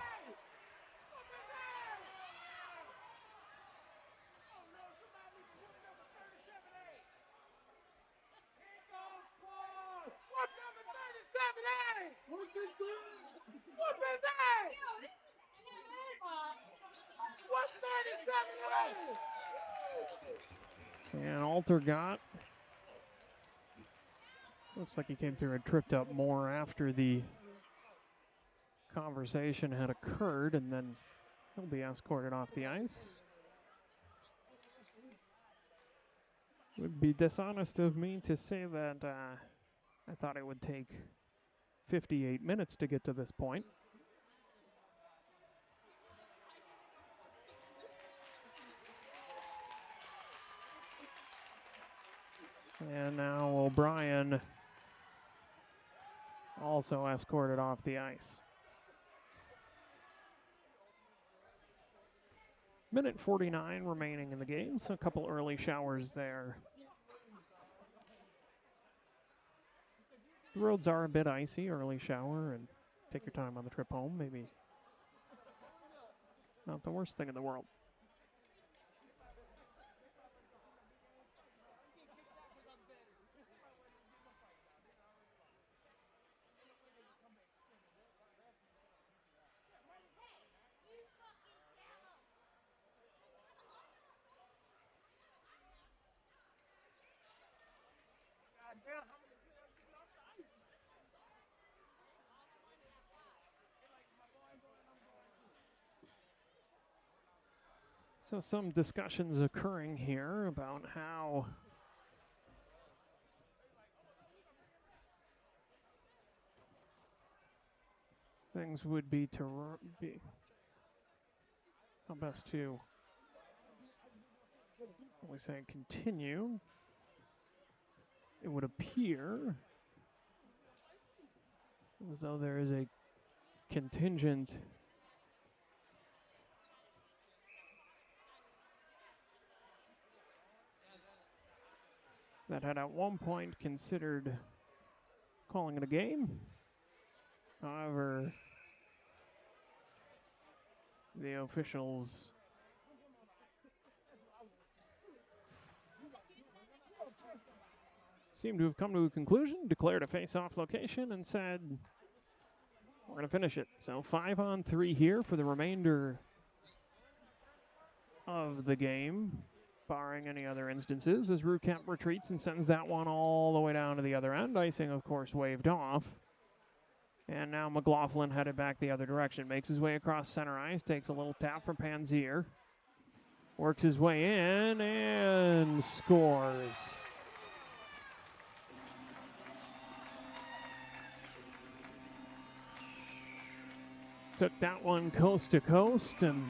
And Altergott looks like he came through and tripped up Moore after the conversation had occurred, and then he'll be escorted off the ice. It would be dishonest of me to say that I thought it would take 58 minutes to get to this point. And now O'Brien also escorted off the ice. Minute 49 remaining in the game, so a couple early showers there. The roads are a bit icy, early shower, and take your time on the trip home. Maybe not the worst thing in the world. So some discussions occurring here about how things would be how best to, when we say continue, it would appear as though there is a contingent that had at one point considered calling it a game. However, the officials seem to have come to a conclusion, declared a face-off location, and said, we're going to finish it. So 5-on-3 here for the remainder of the game, barring any other instances, as Rukamp retreats and sends that one all the way down to the other end. Icing, of course, waved off. And now McLaughlin headed back the other direction. Makes his way across center ice, takes a little tap from Panzier. Works his way in and scores. Took that one coast to coast and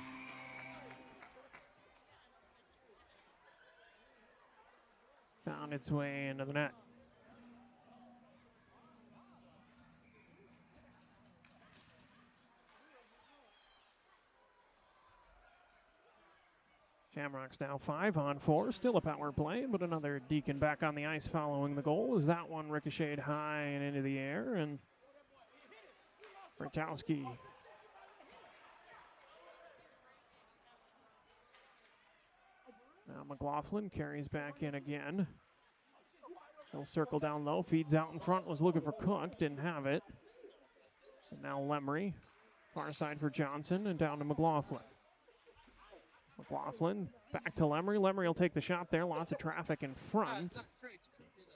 found its way into the net. Shamrocks now 5-on-4, still a power play, but another Deacon back on the ice following the goal as that one ricocheted high and into the air, and Bertowski now McLaughlin carries back in again. He'll circle down low, feeds out in front, was looking for Cook, didn't have it. And now Lemery, far side for Johnson, and down to McLaughlin. McLaughlin back to Lemery. Lemery will take the shot there, lots of traffic in front.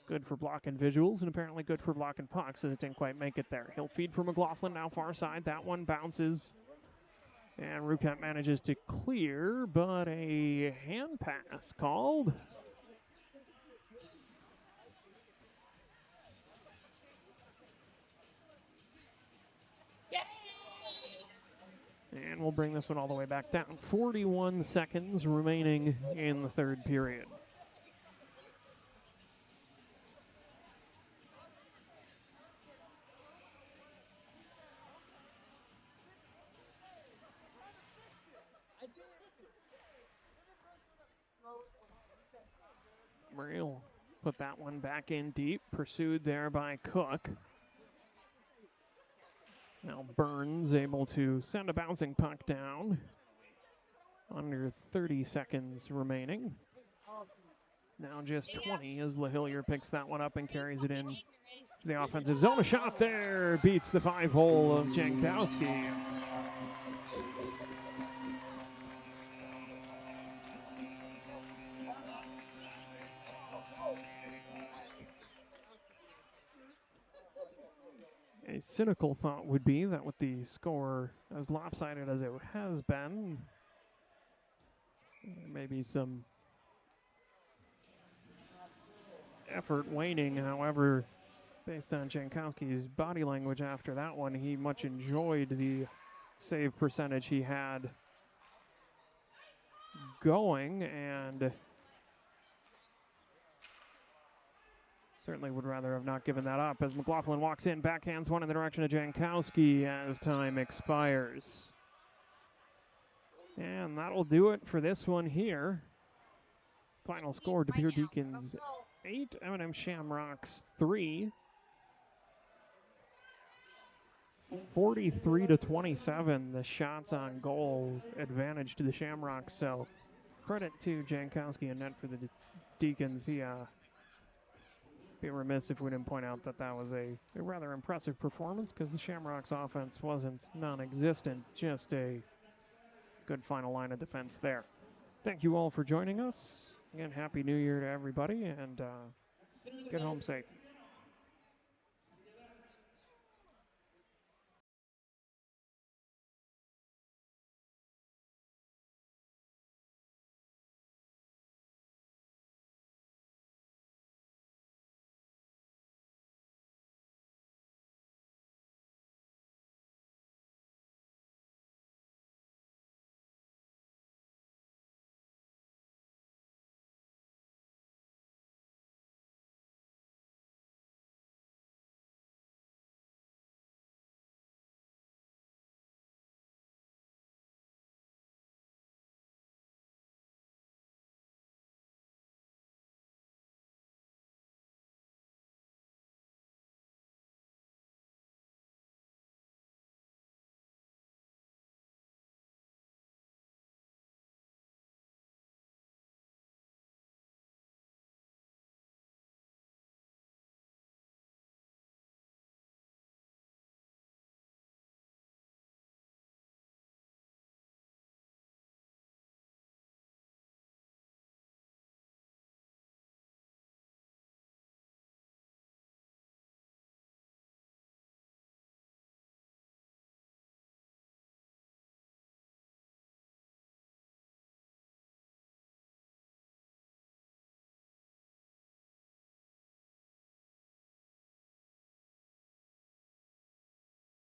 Good for blocking visuals and apparently good for blocking pucks as it didn't quite make it there. He'll feed for McLaughlin, now far side. That one bounces. And Rucat manages to clear, but a hand pass called. And we'll bring this one all the way back down. 41 seconds remaining in the third period. Murray will put that one back in deep, pursued there by Cook. Now Burns able to send a bouncing puck down. Under 30 seconds remaining. Now just 20 as LaHillier picks that one up and carries it in to the offensive zone. A shot there beats the 5-hole of Jankowski. A cynical thought would be that with the score as lopsided as it has been, maybe some effort waning. However, based on Jankowski's body language after that one, he much enjoyed the save percentage he had going and certainly would rather have not given that up as McLaughlin walks in, backhands one in the direction of Jankowski as time expires. And that'll do it for this one here. Final score, Depere Deacons 8, M&M Shamrocks 3. 43-27, the shots on goal advantage to the Shamrocks. So credit to Jankowski and net for the Deacons. He be remiss if we didn't point out that that was a rather impressive performance because the Shamrocks offense wasn't non-existent, just a good final line of defense there. Thank you all for joining us. Again, Happy New Year to everybody, and get home safe.